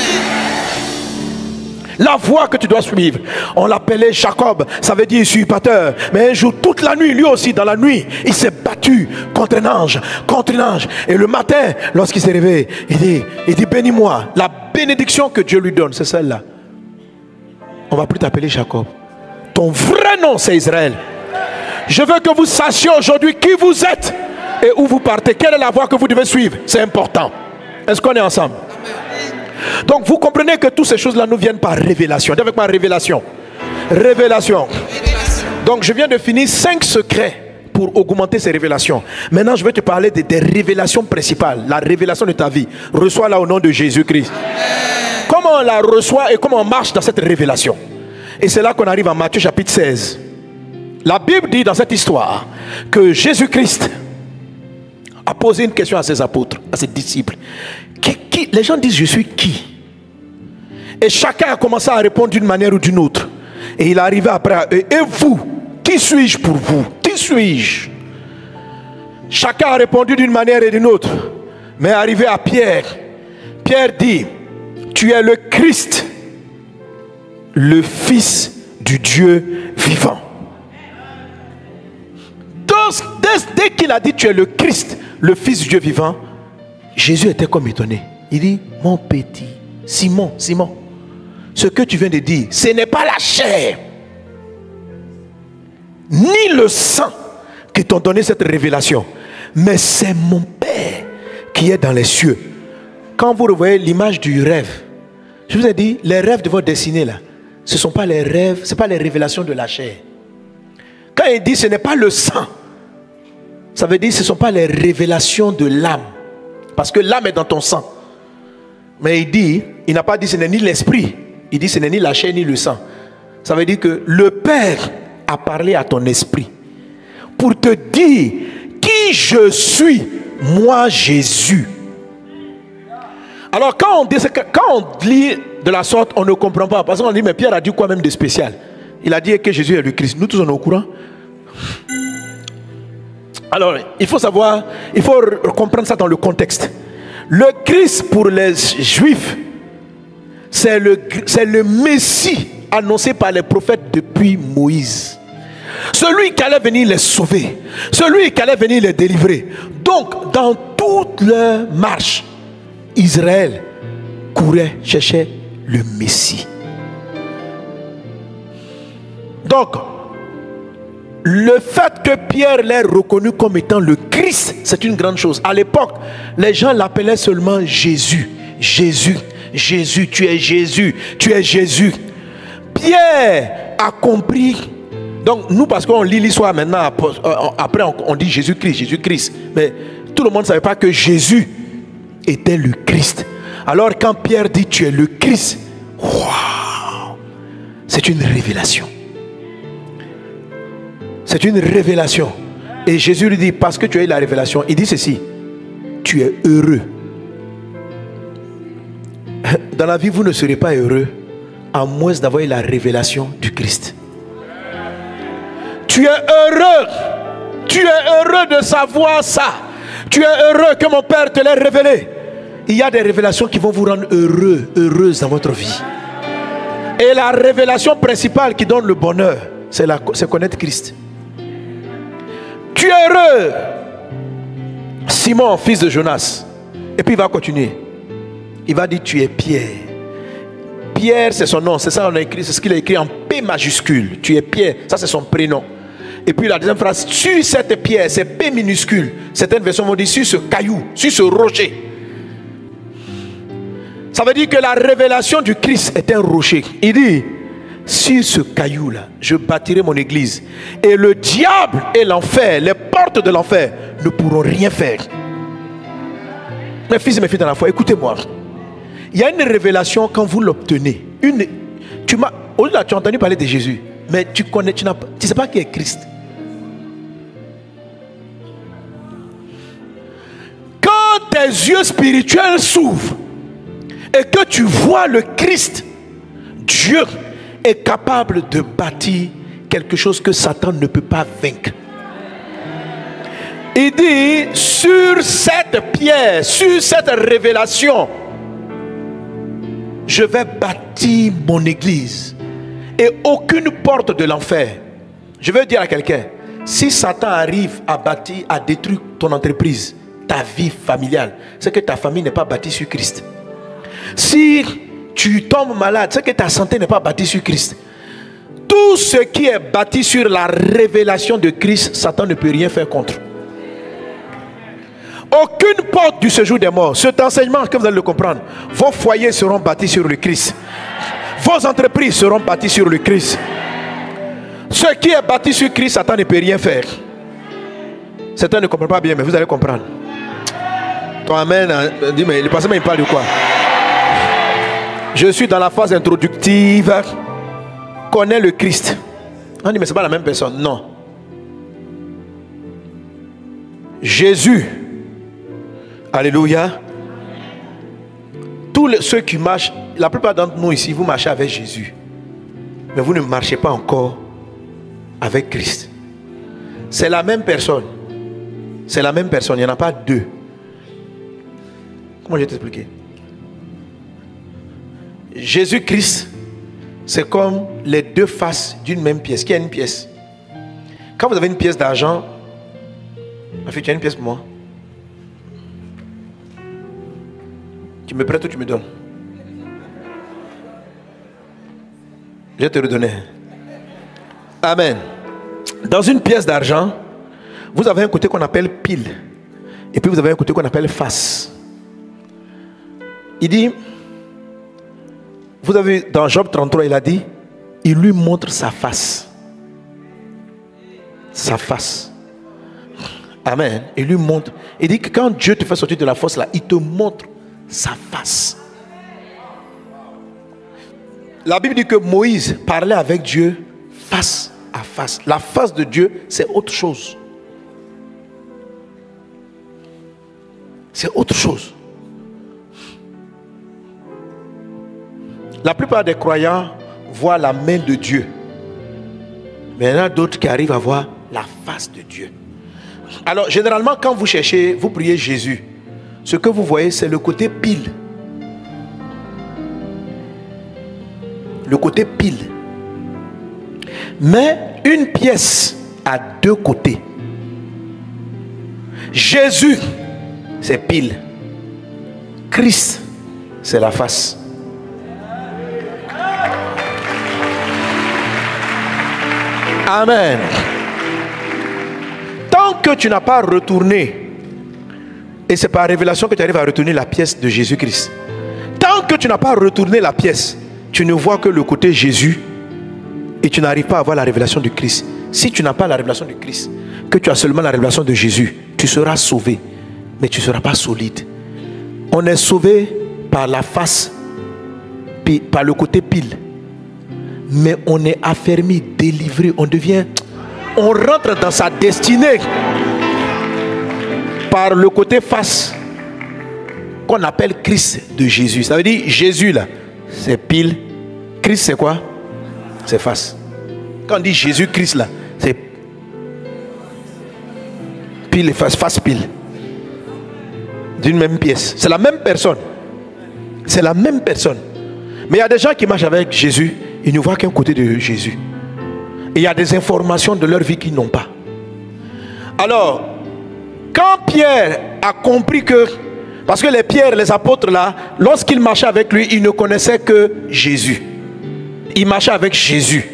La voie que tu dois suivre. On l'appelait Jacob, ça veut dire usurpateur. Mais un jour, toute la nuit, lui aussi, dans la nuit, il s'est battu contre un ange, contre un ange. Et le matin, lorsqu'il s'est réveillé, il dit bénis-moi. La bénédiction que Dieu lui donne, c'est celle-là. On ne va plus t'appeler Jacob. Ton vrai nom, c'est Israël. Je veux que vous sachiez aujourd'hui qui vous êtes et où vous partez. Quelle est la voie que vous devez suivre? C'est important. Est-ce qu'on est ensemble? Donc vous comprenez que toutes ces choses-là nous viennent par révélation. Dis avec moi, révélation. Révélation. Donc je viens de finir 5 secrets pour augmenter ces révélations. Maintenant je vais te parler des révélations principales. La révélation de ta vie. Reçois-la au nom de Jésus-Christ. Comment on la reçoit et comment on marche dans cette révélation. Et c'est là qu'on arrive à Matthieu chapitre 16. La Bible dit dans cette histoire que Jésus-Christ a posé une question à ses apôtres, à ses disciples. Les gens disent je suis qui? Et chacun a commencé à répondre d'une manière ou d'une autre. Et il est arrivé après à eux. Et vous, qui suis-je pour vous? Qui suis-je? Chacun a répondu d'une manière et d'une autre. Mais arrivé à Pierre, Pierre dit, tu es le Christ, le Fils du Dieu vivant. Dès qu'il a dit tu es le Christ, le Fils du Dieu vivant, Jésus était comme étonné. Il dit, mon petit Simon, Simon, ce que tu viens de dire, ce n'est pas la chair ni le sang qui t'ont donné cette révélation, mais c'est mon Père qui est dans les cieux. Quand vous revoyez l'image du rêve, je vous ai dit, les rêves de votre destinée là, ce ne sont pas les rêves, ce n'est pas les révélations de la chair. Quand il dit ce n'est pas le sang, ça veut dire ce ne sont pas les révélations de l'âme. Parce que l'âme est dans ton sang. Mais il dit, il n'a pas dit ce n'est ni l'esprit. Il dit ce n'est ni la chair ni le sang. Ça veut dire que le Père a parlé à ton esprit pour te dire qui je suis, moi Jésus. Alors quand on lit de la sorte, on ne comprend pas. Parce qu'on dit, mais Pierre a dit quoi même de spécial? Il a dit que Jésus est le Christ. Nous tous on est au courant. Alors, il faut savoir, il faut comprendre ça dans le contexte. Le Christ pour les Juifs, c'est le Messie annoncé par les prophètes depuis Moïse. Celui qui allait venir les sauver, celui qui allait venir les délivrer. Donc, dans toute leur marche, Israël courait, cherchait le Messie. Donc, le fait que Pierre l'ait reconnu comme étant le Christ, c'est une grande chose. À l'époque, les gens l'appelaient seulement Jésus. Jésus, Jésus, tu es Jésus, tu es Jésus. Pierre a compris. Donc nous, parce qu'on lit l'histoire maintenant, après on dit Jésus-Christ, Jésus-Christ. Mais tout le monde ne savait pas que Jésus était le Christ. Alors quand Pierre dit tu es le Christ, wow, c'est une révélation. C'est une révélation. Et Jésus lui dit, parce que tu as eu la révélation, il dit ceci, tu es heureux. Dans la vie, vous ne serez pas heureux à moins d'avoir eu la révélation du Christ. Tu es heureux. Tu es heureux de savoir ça. Tu es heureux que mon Père te l'ait révélé. Il y a des révélations qui vont vous rendre heureux, heureuse dans votre vie. Et la révélation principale qui donne le bonheur, c'est connaître Christ. Tu es heureux, Simon, fils de Jonas. Et puis il va continuer. Il va dire tu es Pierre. Pierre c'est son nom, c'est ça on a écrit, c'est ce qu'il a écrit en P majuscule. Tu es Pierre, ça c'est son prénom. Et puis la deuxième phrase, sur cette pierre, c'est P minuscule. Certaines versions vont dire sur ce caillou, sur ce rocher. Ça veut dire que la révélation du Christ est un rocher. Il dit, sur ce caillou-là, je bâtirai mon église. Et le diable et l'enfer, les portes de l'enfer, ne pourront rien faire. Mes fils et mes filles dans la foi, écoutez-moi. Il y a une révélation quand vous l'obtenez. Tu as entendu parler de Jésus, mais tu ne sais pas qui est Christ. Quand tes yeux spirituels s'ouvrent et que tu vois le Christ, Dieu est capable de bâtir quelque chose que Satan ne peut pas vaincre. Il dit, sur cette pierre, sur cette révélation, je vais bâtir mon église et aucune porte de l'enfer. Je veux dire à quelqu'un, si Satan arrive à bâtir, à détruire ton entreprise, ta vie familiale, c'est que ta famille n'est pas bâtie sur Christ. Si tu tombes malade, c'est que ta santé n'est pas bâtie sur Christ. Tout ce qui est bâti sur la révélation de Christ, Satan ne peut rien faire contre. Aucune porte du séjour des morts. Cet enseignement, que vous allez le comprendre, vos foyers seront bâtis sur le Christ. Vos entreprises seront bâties sur le Christ. Ce qui est bâti sur Christ, Satan ne peut rien faire. Satan ne comprend pas bien, mais vous allez comprendre. Toi, amen. Dis, mais le passé, il parle de quoi? Je suis dans la phase introductive. Connais le Christ. On dit, mais ce n'est pas la même personne. Non. Jésus. Alléluia. Tous ceux qui marchent, la plupart d'entre nous ici, vous marchez avec Jésus. Mais vous ne marchez pas encore avec Christ. C'est la même personne. C'est la même personne. Il n'y en a pas deux. Comment je vais t'expliquer? Jésus-Christ, c'est comme les deux faces d'une même pièce. Qui a une pièce? Quand vous avez une pièce d'argent, ma fille, tu as une pièce pour moi? Tu me prêtes ou tu me donnes? Je vais te redonner. Amen. Dans une pièce d'argent, vous avez un côté qu'on appelle pile. Et puis vous avez un côté qu'on appelle face. Il dit, vous avez dans Job 33, il a dit, il lui montre sa face. Sa face. Amen. Il lui montre. Il dit que quand Dieu te fait sortir de la fosse là, il te montre sa face. La Bible dit que Moïse parlait avec Dieu face à face. La face de Dieu, c'est autre chose. C'est autre chose. La plupart des croyants voient la main de Dieu. Mais il y en a d'autres qui arrivent à voir la face de Dieu. Alors, généralement, quand vous cherchez, vous priez Jésus, ce que vous voyez, c'est le côté pile. Le côté pile. Mais une pièce a deux côtés. Jésus, c'est pile. Christ, c'est la face. Amen. Tant que tu n'as pas retourné, et c'est par révélation que tu arrives à retourner la pièce de Jésus-Christ. Tant que tu n'as pas retourné la pièce, tu ne vois que le côté Jésus et tu n'arrives pas à voir la révélation de Christ. Si tu n'as pas la révélation de Christ, que tu as seulement la révélation de Jésus, tu seras sauvé, mais tu ne seras pas solide. On est sauvé par la face, par le côté pile. Mais on est affermi, délivré, on rentre dans sa destinée par le côté face qu'on appelle Christ de Jésus. Ça veut dire Jésus là, c'est pile. Christ c'est quoi? C'est face. Quand on dit Jésus-Christ là, c'est pile et face, face pile. D'une même pièce. C'est la même personne. C'est la même personne. Mais il y a des gens qui marchent avec Jésus, ils ne voient qu'un côté de Jésus. Et il y a des informations de leur vie qu'ils n'ont pas. Alors, quand Pierre a compris que, parce que les pierres, les apôtres là, lorsqu'ils marchaient avec lui, ils ne connaissaient que Jésus. Ils marchaient avec Jésus.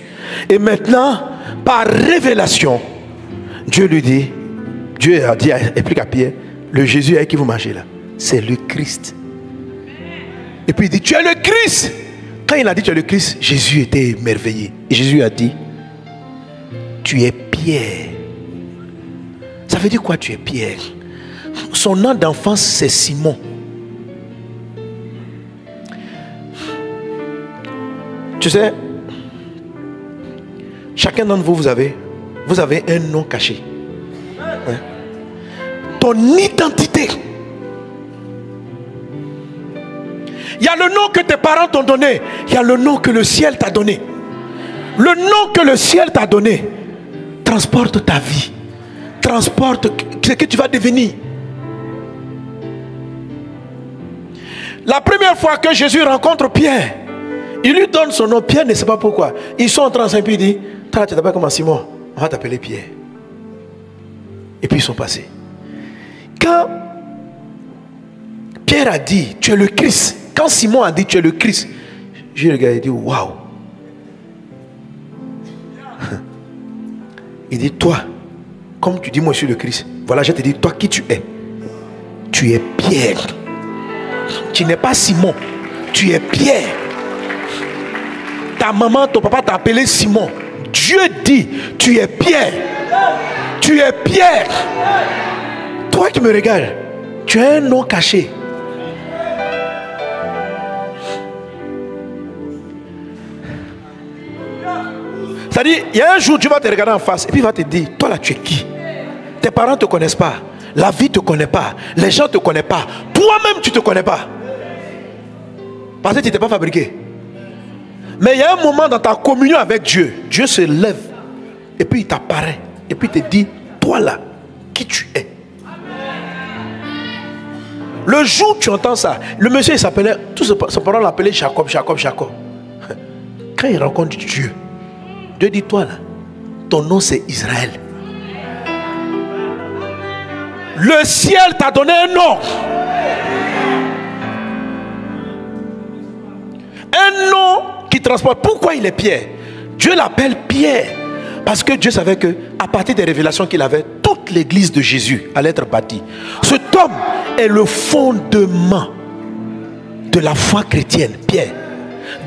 Et maintenant, par révélation, Dieu lui dit, Dieu a dit, explique à Pierre, le Jésus avec qui vous marchez là, c'est le Christ. Et puis il dit, tu es le Christ. Quand il a dit tu es le Christ, Jésus était émerveillé. Et Jésus a dit, tu es Pierre. Ça veut dire quoi, tu es Pierre? Son nom d'enfance c'est Simon. Tu sais, chacun d'entre vous, vous avez un nom caché. Hein? Ton identité. Il y a le nom que tes parents t'ont donné. Il y a le nom que le ciel t'a donné. Le nom que le ciel t'a donné transporte ta vie. Transporte ce que tu vas devenir. La première fois que Jésus rencontre Pierre, il lui donne son nom. Pierre ne sait pas pourquoi. Ils sont en train de puis il dit, toi tu t'appelles comme Simon, on va t'appeler Pierre. Et puis ils sont passés. Quand Pierre a dit, tu es le Christ. Quand Simon a dit, tu es le Christ, j'ai regardé et dit, waouh. Il dit, toi, comme tu dis, moi je suis le Christ. Voilà, je te dis, toi qui tu es? Tu es Pierre. Tu n'es pas Simon, tu es Pierre. Ta maman, ton papa t'a appelé Simon. Dieu dit, tu es Pierre. Tu es Pierre. Toi qui me regardes, tu as un nom caché. C'est-à-dire, il y a un jour, Dieu va te regarder en face et puis il va te dire, toi là, tu es qui? Tes parents ne te connaissent pas. La vie ne te connaît pas. Les gens ne te connaissent pas. Toi-même, tu ne te connais pas. Parce que tu n'étais pas fabriqué. Mais il y a un moment dans ta communion avec Dieu. Dieu se lève. Et puis il t'apparaît. Et puis il te dit, toi là, qui tu es? Le jour où tu entends ça, le monsieur il s'appelait, tout ce parent l'appelait Jacob, Jacob, Jacob. Quand il rencontre Dieu, Dieu dit, toi là, ton nom c'est Israël. Le ciel t'a donné un nom. Un nom qui transporte. Pourquoi il est Pierre? Dieu l'appelle Pierre parce que Dieu savait que à partir des révélations qu'il avait, toute l'église de Jésus allait être bâtie. Cet homme est le fondement de la foi chrétienne, Pierre.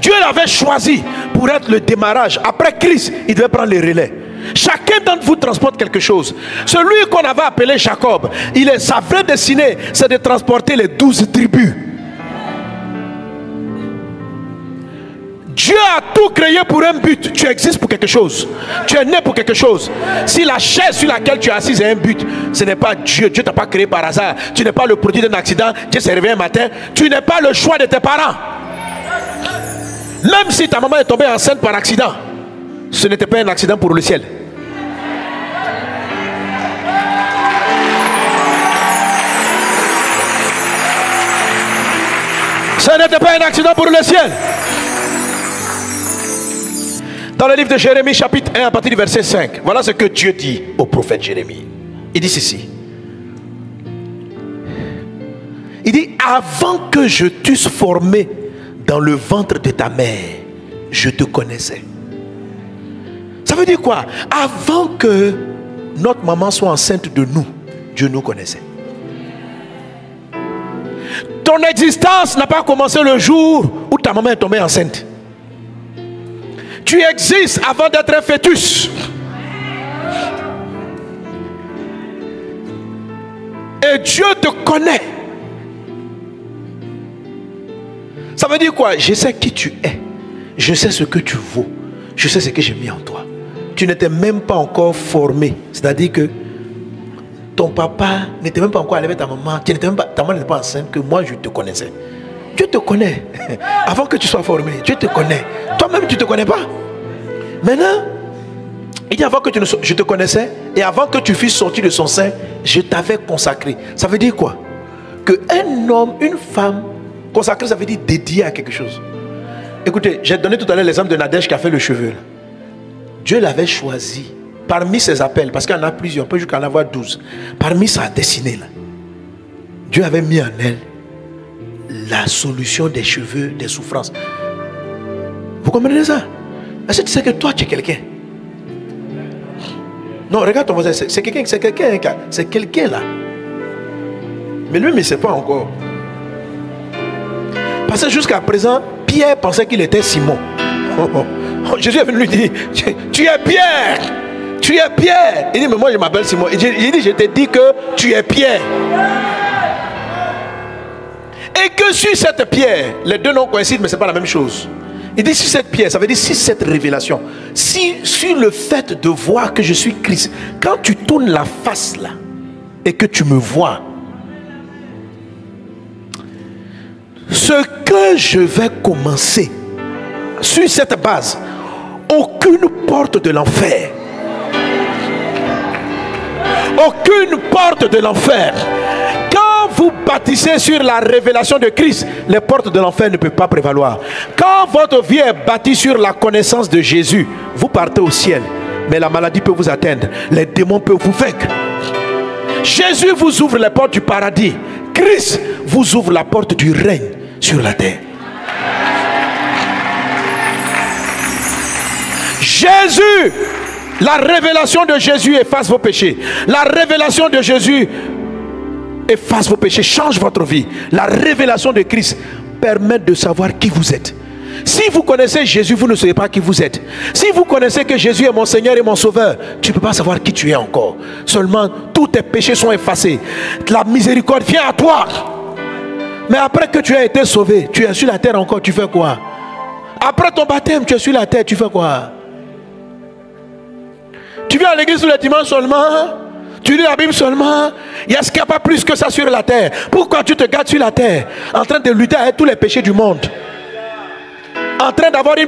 Dieu l'avait choisi pour être le démarrage. Après Christ, il devait prendre les relais. Chacun d'entre vous transporte quelque chose. Celui qu'on avait appelé Jacob, sa vraie destinée, c'est de transporter les 12 tribus. Dieu a tout créé pour un but. Tu existes pour quelque chose. Tu es né pour quelque chose. Si la chaise sur laquelle tu es assis est un but, ce n'est pas Dieu. Dieu ne t'a pas créé par hasard. Tu n'es pas le produit d'un accident. Dieu s'est réveillé un matin. Tu n'es pas le choix de tes parents. Même si ta maman est tombée enceinte par accident, ce n'était pas un accident pour le ciel. Ce n'était pas un accident pour le ciel. Dans le livre de Jérémie chapitre 1 à partir du verset 5, voilà ce que Dieu dit au prophète Jérémie. Il dit ceci. Il dit, avant que je t'eusse formé dans le ventre de ta mère, je te connaissais. Ça veut dire quoi? Avant que notre maman soit enceinte de nous, Dieu nous connaissait. Ton existence n'a pas commencé le jour où ta maman est tombée enceinte. Tu existes avant d'être un fœtus. Et Dieu te connaît. Ça veut dire quoi? Je sais qui tu es. Je sais ce que tu vaux. Je sais ce que j'ai mis en toi. Tu n'étais même pas encore formé. C'est-à-dire que ton papa n'était même pas encore allé avec ta maman. Ta maman n'était pas enceinte, que moi je te connaissais. Dieu te connaît. Avant que tu sois formé, Dieu te connaît. Toi-même tu ne te connais pas. Maintenant, il dit avant que je te connaissais et avant que tu fusses sorti de son sein, je t'avais consacré. Ça veut dire quoi? Qu'un homme, une femme, consacré, ça veut dire dédié à quelque chose. Écoutez, j'ai donné tout à l'heure l'exemple de Nadège qui a fait le cheveu. Dieu l'avait choisi parmi ses appels, parce qu'il y en a plusieurs, on peut jusqu'à en avoir 12. Parmi sa destinée, là, Dieu avait mis en elle la solution des cheveux, des souffrances. Vous comprenez ça? Est-ce que tu sais que toi, tu es quelqu'un? Non, regarde ton voisin, c'est quelqu'un là. Mais lui, il ne sait pas encore. Parce que jusqu'à présent, Pierre pensait qu'il était Simon. Jésus est venu lui dire, tu es Pierre. Tu es Pierre. Il dit, mais moi je m'appelle Simon. Il dit, je te dis que tu es Pierre. Et que sur cette pierre, les deux noms coïncident, mais ce n'est pas la même chose. Il dit sur cette pierre, ça veut dire sur cette révélation. Sur le fait de voir que je suis Christ. Quand tu tournes la face là, et que tu me vois, ce que je vais commencer, sur cette base, aucune porte de l'enfer, aucune porte de l'enfer. Quand vous bâtissez sur la révélation de Christ, les portes de l'enfer ne peuvent pas prévaloir. Quand votre vie est bâtie sur la connaissance de Jésus, vous partez au ciel. Mais la maladie peut vous atteindre. Les démons peuvent vous vaincre. Jésus vous ouvre les portes du paradis. Christ vous ouvre la porte du règne sur la terre. Jésus, la révélation de Jésus efface vos péchés. La révélation de Jésus efface vos péchés, change votre vie. La révélation de Christ permet de savoir qui vous êtes. Si vous connaissez Jésus, vous ne savez pas qui vous êtes. Si vous connaissez que Jésus est mon Seigneur et mon Sauveur, tu ne peux pas savoir qui tu es encore. Seulement, tous tes péchés sont effacés. La miséricorde vient à toi. Mais après que tu as été sauvé, tu es sur la terre encore, tu fais quoi? Après ton baptême, tu es sur la terre, tu fais quoi? Tu viens à l'église le dimanche seulement? Tu lis la Bible seulement? Est-ce qu'il n'y a pas plus que ça sur la terre? Pourquoi tu te gardes sur la terre en train de lutter avec tous les péchés du monde? En train d'avoir une...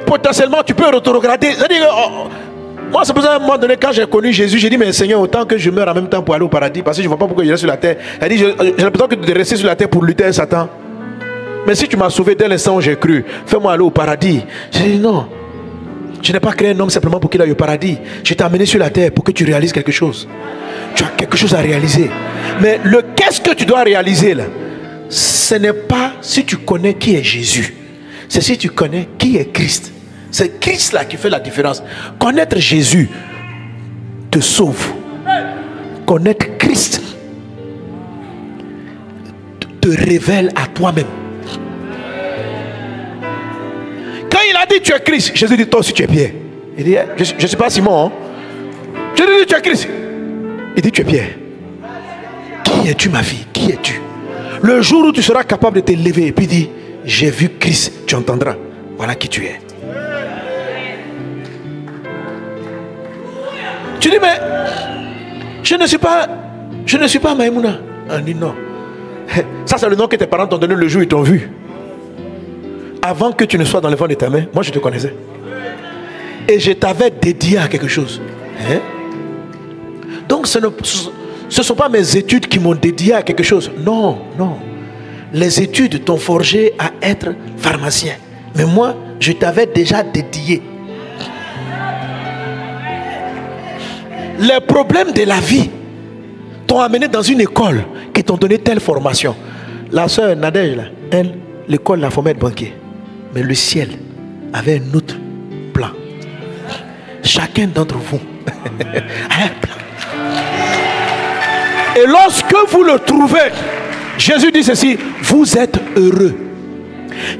Potentiellement, tu peux rétrograder. Moi, c'est pour ça, à un moment donné, quand j'ai connu Jésus, j'ai dit, mais Seigneur, autant que je meurs en même temps pour aller au paradis, parce que je ne vois pas pourquoi je reste sur la terre. Elle dit, j'ai l'impression que de rester sur la terre pour lutter avec Satan. Mais si tu m'as sauvé dès l'instant où j'ai cru, fais-moi aller au paradis. J'ai dit, non. Je n'ai pas créé un homme simplement pour qu'il aille au paradis. Je t'ai amené sur la terre pour que tu réalises quelque chose. Tu as quelque chose à réaliser. Mais le qu'est-ce que tu dois réaliser là? Ce n'est pas si tu connais qui est Jésus. C'est si tu connais qui est Christ. C'est Christ là qui fait la différence. Connaître Jésus te sauve. Connaître Christ te révèle à toi-même. Quand il a dit tu es Christ, Jésus dit toi aussi tu es Pierre. Il dit je ne suis pas Simon. Hein? Jésus dit tu es Christ. Il dit tu es Pierre. Qui es-tu ma fille? Qui es-tu? Le jour où tu seras capable de te lever et puis dire j'ai vu Christ, tu entendras. Voilà qui tu es. Tu dis mais je ne suis pas Maïmouna. On dit non. Ça c'est le nom que tes parents t'ont donné le jour où ils t'ont vu. Avant que tu ne sois dans le ventre de ta mère, moi je te connaissais. Et je t'avais dédié à quelque chose. Hein? Donc ce ne sont pas mes études qui m'ont dédié à quelque chose. Non, non. Les études t'ont forgé à être pharmacien. Mais moi, je t'avais déjà dédié. Les problèmes de la vie t'ont amené dans une école qui t'ont donné telle formation. La sœur Nadège, là, elle, l'école l'a formée être banquier. Mais le ciel avait un autre plan. Chacun d'entre vous a un plan. Et lorsque vous le trouvez, Jésus dit ceci, vous êtes heureux.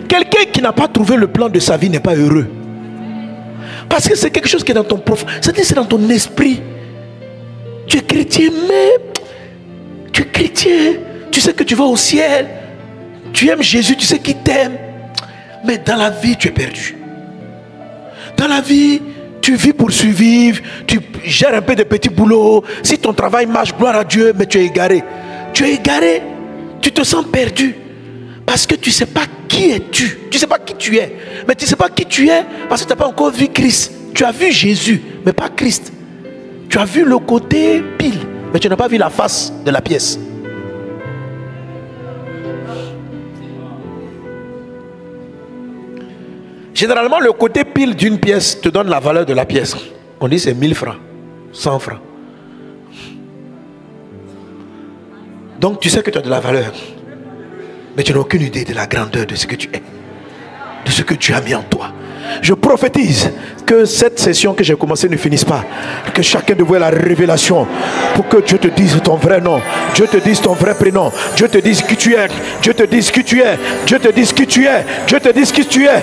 Quelqu'un qui n'a pas trouvé le plan de sa vie n'est pas heureux. Parce que c'est quelque chose qui est dans ton profond. C'est-à-dire c'est dans ton esprit. Tu es chrétien, mais tu es chrétien. Tu sais que tu vas au ciel. Tu aimes Jésus, tu sais qu'il t'aime. Mais dans la vie, tu es perdu. Dans la vie, tu vis pour survivre. Tu gères un peu de petits boulots. Si ton travail marche, gloire à Dieu, mais tu es égaré. Tu es égaré. Tu te sens perdu. Parce que tu ne sais pas qui es-tu. Tu ne sais pas qui tu es. Mais tu ne sais pas qui tu es parce que tu n'as pas encore vu Christ. Tu as vu Jésus, mais pas Christ. Tu as vu le côté pile, mais tu n'as pas vu la face de la pièce. Généralement, le côté pile d'une pièce te donne la valeur de la pièce. On dit c'est 1000 francs, 100 francs. Donc tu sais que tu as de la valeur. Mais tu n'as aucune idée de la grandeur de ce que tu es. De ce que tu as mis en toi. Je prophétise que cette session que j'ai commencée ne finisse pas. Que chacun de vous ait la révélation. Pour que Dieu te dise ton vrai nom. Dieu te dise ton vrai prénom. Dieu te dise qui tu es. Dieu te dise qui tu es. Dieu te dise qui tu es. Dieu te dise qui tu es.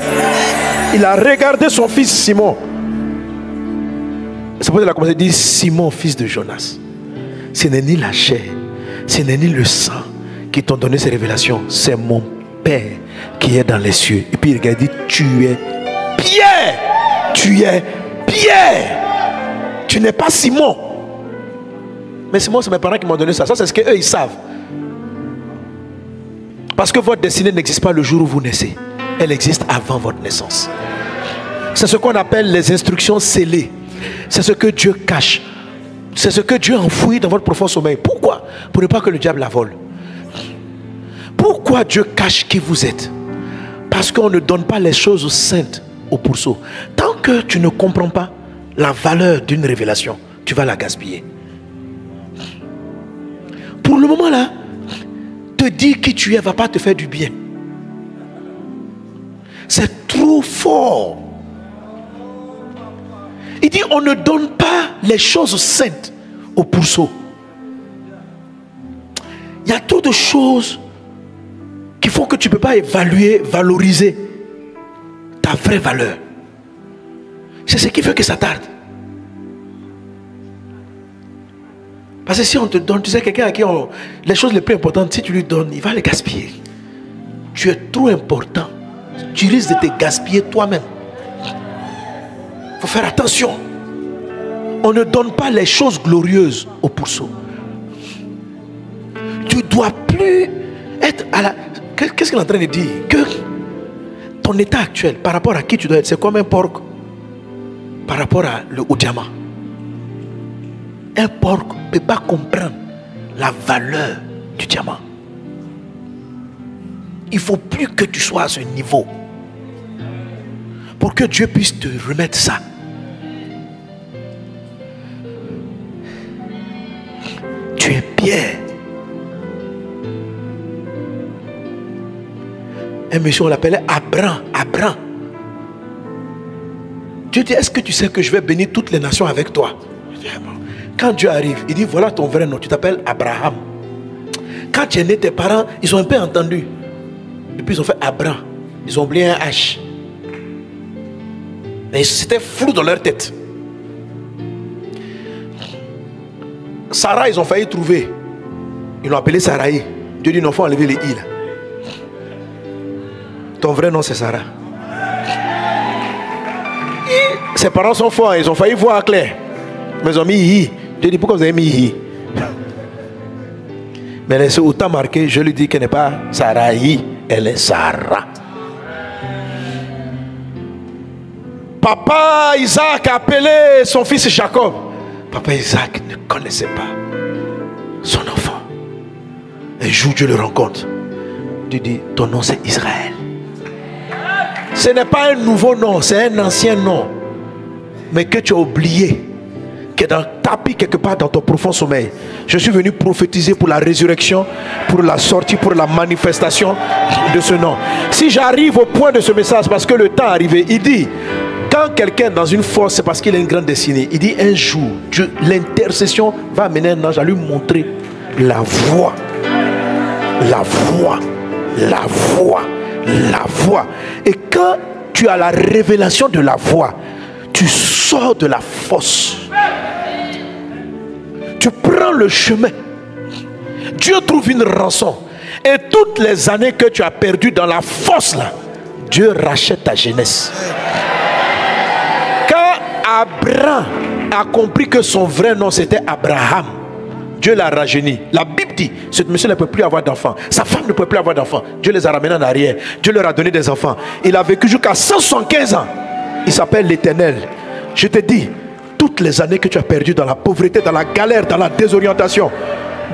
Il a regardé son fils Simon. C'est pour ça qu'il a commencé à dire Simon, fils de Jonas. Ce n'est ni la chair. Ce n'est ni le sang qui t'ont donné ces révélations. C'est mon Père qui est dans les cieux. Et puis il regarde et dit tu es Pierre. Tu es Pierre. Tu n'es pas Simon. Mais Simon, c'est mes parents qui m'ont donné ça. Ça, c'est ce qu'eux, ils savent. Parce que votre destinée n'existe pas le jour où vous naissez. Elle existe avant votre naissance. C'est ce qu'on appelle les instructions scellées. C'est ce que Dieu cache. C'est ce que Dieu enfouit dans votre profond sommeil. Pourquoi? Pour ne pas que le diable la vole. Pourquoi Dieu cache qui vous êtes? Parce qu'on ne donne pas les choses saintes au pourceau. Tant que tu ne comprends pas la valeur d'une révélation, tu vas la gaspiller. Pour le moment là, te dire qui tu es ne va pas te faire du bien. C'est trop fort. Il dit on ne donne pas les choses saintes au pourceau. Il y a trop de choses qui font que tu ne peux pas évaluer, valoriser ta vraie valeur. C'est ce qui fait que ça tarde. Parce que si on te donne, tu sais, quelqu'un à qui les choses les plus importantes, si tu lui donnes, il va les gaspiller. Tu es trop important. Tu risques de te gaspiller toi-même. Il faut faire attention. On ne donne pas les choses glorieuses au pourceau. Tu ne dois plus être à la... Qu'est-ce qu'il est en train de dire? Que ton état actuel, par rapport à qui tu dois être, c'est comme un porc par rapport au diamant. Un porc ne peut pas comprendre la valeur du diamant. Il ne faut plus que tu sois à ce niveau pour que Dieu puisse te remettre ça. Tu es Pierre. Un monsieur, on l'appelait Abraham. Abraham. Dieu dit, est-ce que tu sais que je vais bénir toutes les nations avec toi? Quand Dieu arrive, il dit, voilà ton vrai nom, tu t'appelles Abraham. Quand tu es né, tes parents, ils ont un peu entendu. Et puis ils ont fait Abraham. Ils ont oublié un H. Mais c'était flou dans leur tête. Sarah, ils ont failli trouver. Ils l'ont appelé Saraï. Dieu dit, non, il faut enlever les i là. Ton vrai nom c'est Sarah. Ses parents sont forts, ils ont failli voir clair. Mais ils ont mis i. Dieu dit, pourquoi vous avez mis i? Mais laissez autant marqué, je lui dis qu'elle n'est pas Saraï, elle est Sarah. Papa Isaac a appelé son fils Jacob. Papa Isaac ne connaissait pas son enfant. Un jour Dieu le rencontre. Dieu dit, ton nom c'est Israël. Ce n'est pas un nouveau nom, c'est un ancien nom. Mais que tu as oublié, qui est dans tapis quelque part dans ton profond sommeil. Je suis venu prophétiser pour la résurrection, pour la sortie, pour la manifestation de ce nom. Si j'arrive au point de ce message, parce que le temps est arrivé, il dit, quand quelqu'un est dans une force, c'est parce qu'il a une grande destinée. Il dit, un jour, l'intercession va amener un ange à lui montrer la voie. La voie. La voie. La voie. Et quand tu as la révélation de la voie, tu sors de la fosse. Tu prends le chemin. Dieu trouve une rançon. Et toutes les années que tu as perdues dans la fosse là, Dieu rachète ta jeunesse. Quand Abraham a compris que son vrai nom c'était Abraham, Dieu l'a rajeuni. La Bible dit, ce monsieur ne peut plus avoir d'enfants. Sa femme ne peut plus avoir d'enfants. Dieu les a ramenés en arrière. Dieu leur a donné des enfants. Il a vécu jusqu'à 175 ans. Il s'appelle l'Éternel. Je te dis, toutes les années que tu as perdues dans la pauvreté, dans la galère, dans la désorientation,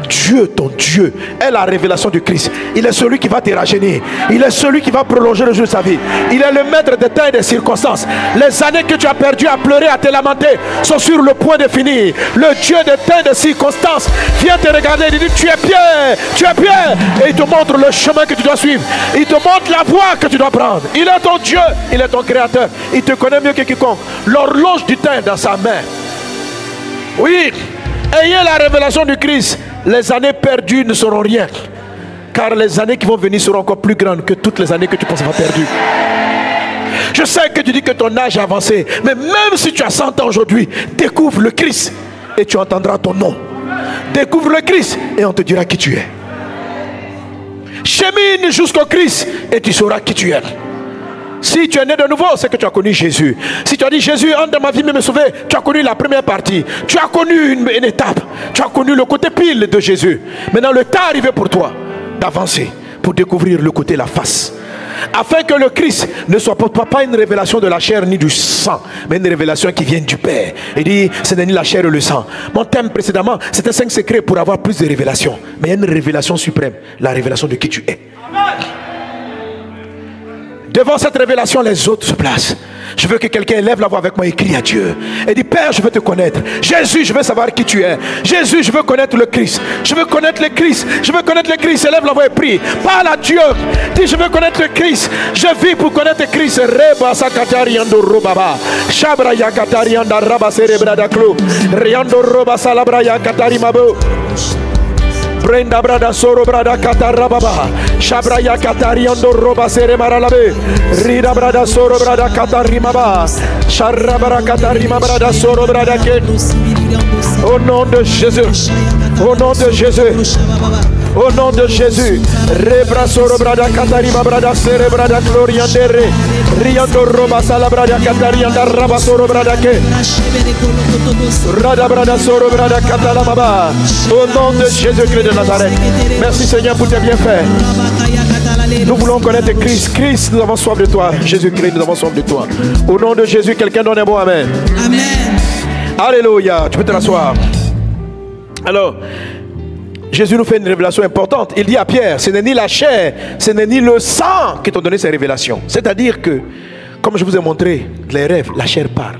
Dieu, ton Dieu, est la révélation du Christ. Il est celui qui va te rajeunir. Il est celui qui va prolonger le jour de sa vie. Il est le maître des temps et des circonstances. Les années que tu as perdues à pleurer, à te lamenter, sont sur le point de finir. Le Dieu des temps et des circonstances vient te regarder et te dit, tu es Pierre, tu es Pierre. Et il te montre le chemin que tu dois suivre. Il te montre la voie que tu dois prendre. Il est ton Dieu, il est ton créateur. Il te connaît mieux que quiconque. L'horloge du temps est dans sa main. Oui, ayez la révélation du Christ. Les années perdues ne seront rien. Car les années qui vont venir seront encore plus grandes que toutes les années que tu penses avoir perdues. Je sais que tu dis que ton âge est avancé. Mais même si tu as 100 ans aujourd'hui, découvre le Christ et tu entendras ton nom. Découvre le Christ et on te dira qui tu es. Chemine jusqu'au Christ et tu sauras qui tu es. Si tu es né de nouveau, c'est que tu as connu Jésus. Si tu as dit Jésus, entre dans ma vie, mais me sauver, tu as connu la première partie. Tu as connu une étape. Tu as connu le côté pile de Jésus. Maintenant, le temps est arrivé pour toi d'avancer, pour découvrir le côté, la face. afin que le Christ ne soit pas une révélation de la chair ni du sang, mais une révélation qui vient du Père. Il dit, ce n'est ni la chair et le sang. Mon thème précédemment, c'était 5 secrets pour avoir plus de révélations. Mais il y a une révélation suprême, la révélation de qui tu es. Devant cette révélation, les autres se placent. Je veux que quelqu'un lève la voix avec moi et crie à Dieu. Et dit, Père, je veux te connaître. Jésus, je veux savoir qui tu es. Jésus, je veux connaître le Christ. Je veux connaître le Christ. Je veux connaître le Christ. Lève la voix et prie. Parle à Dieu. Dis, je veux connaître le Christ. Je vis pour connaître le Christ. Reba sakatari ando robaba. Shabra yakatari anda raba cerebra da clou. Riando roba salabra yakatari mabo. Brenda brada soro brada katarababa. Shabraya katariando roba sere maralabe. Rida brada soro brada katarimaba. Sharabara katarima brada soro brada ke. Au nom de Jésus. Au nom de Jésus. Au nom de Jésus. Rebra soro brada katarima brada sere brada gloriandere. Riando roba sala brada katarianda raba soro brada ke. Rada brada soro brada katalamaba. Au nom de Jésus-Christ de Nazareth. Merci Seigneur pour tes bienfaits. Nous voulons connaître Christ. Christ, nous avons soif de toi. Jésus-Christ, nous avons soif de toi. Au nom de Jésus, quelqu'un donne un bon amen. Amen. Alléluia. Tu peux te rasseoir. Alors, Jésus nous fait une révélation importante. Il dit à Pierre, ce n'est ni la chair, ce n'est ni le sang qui t'ont donné ces révélations. C'est-à-dire que, comme je vous ai montré les rêves, la chair parle.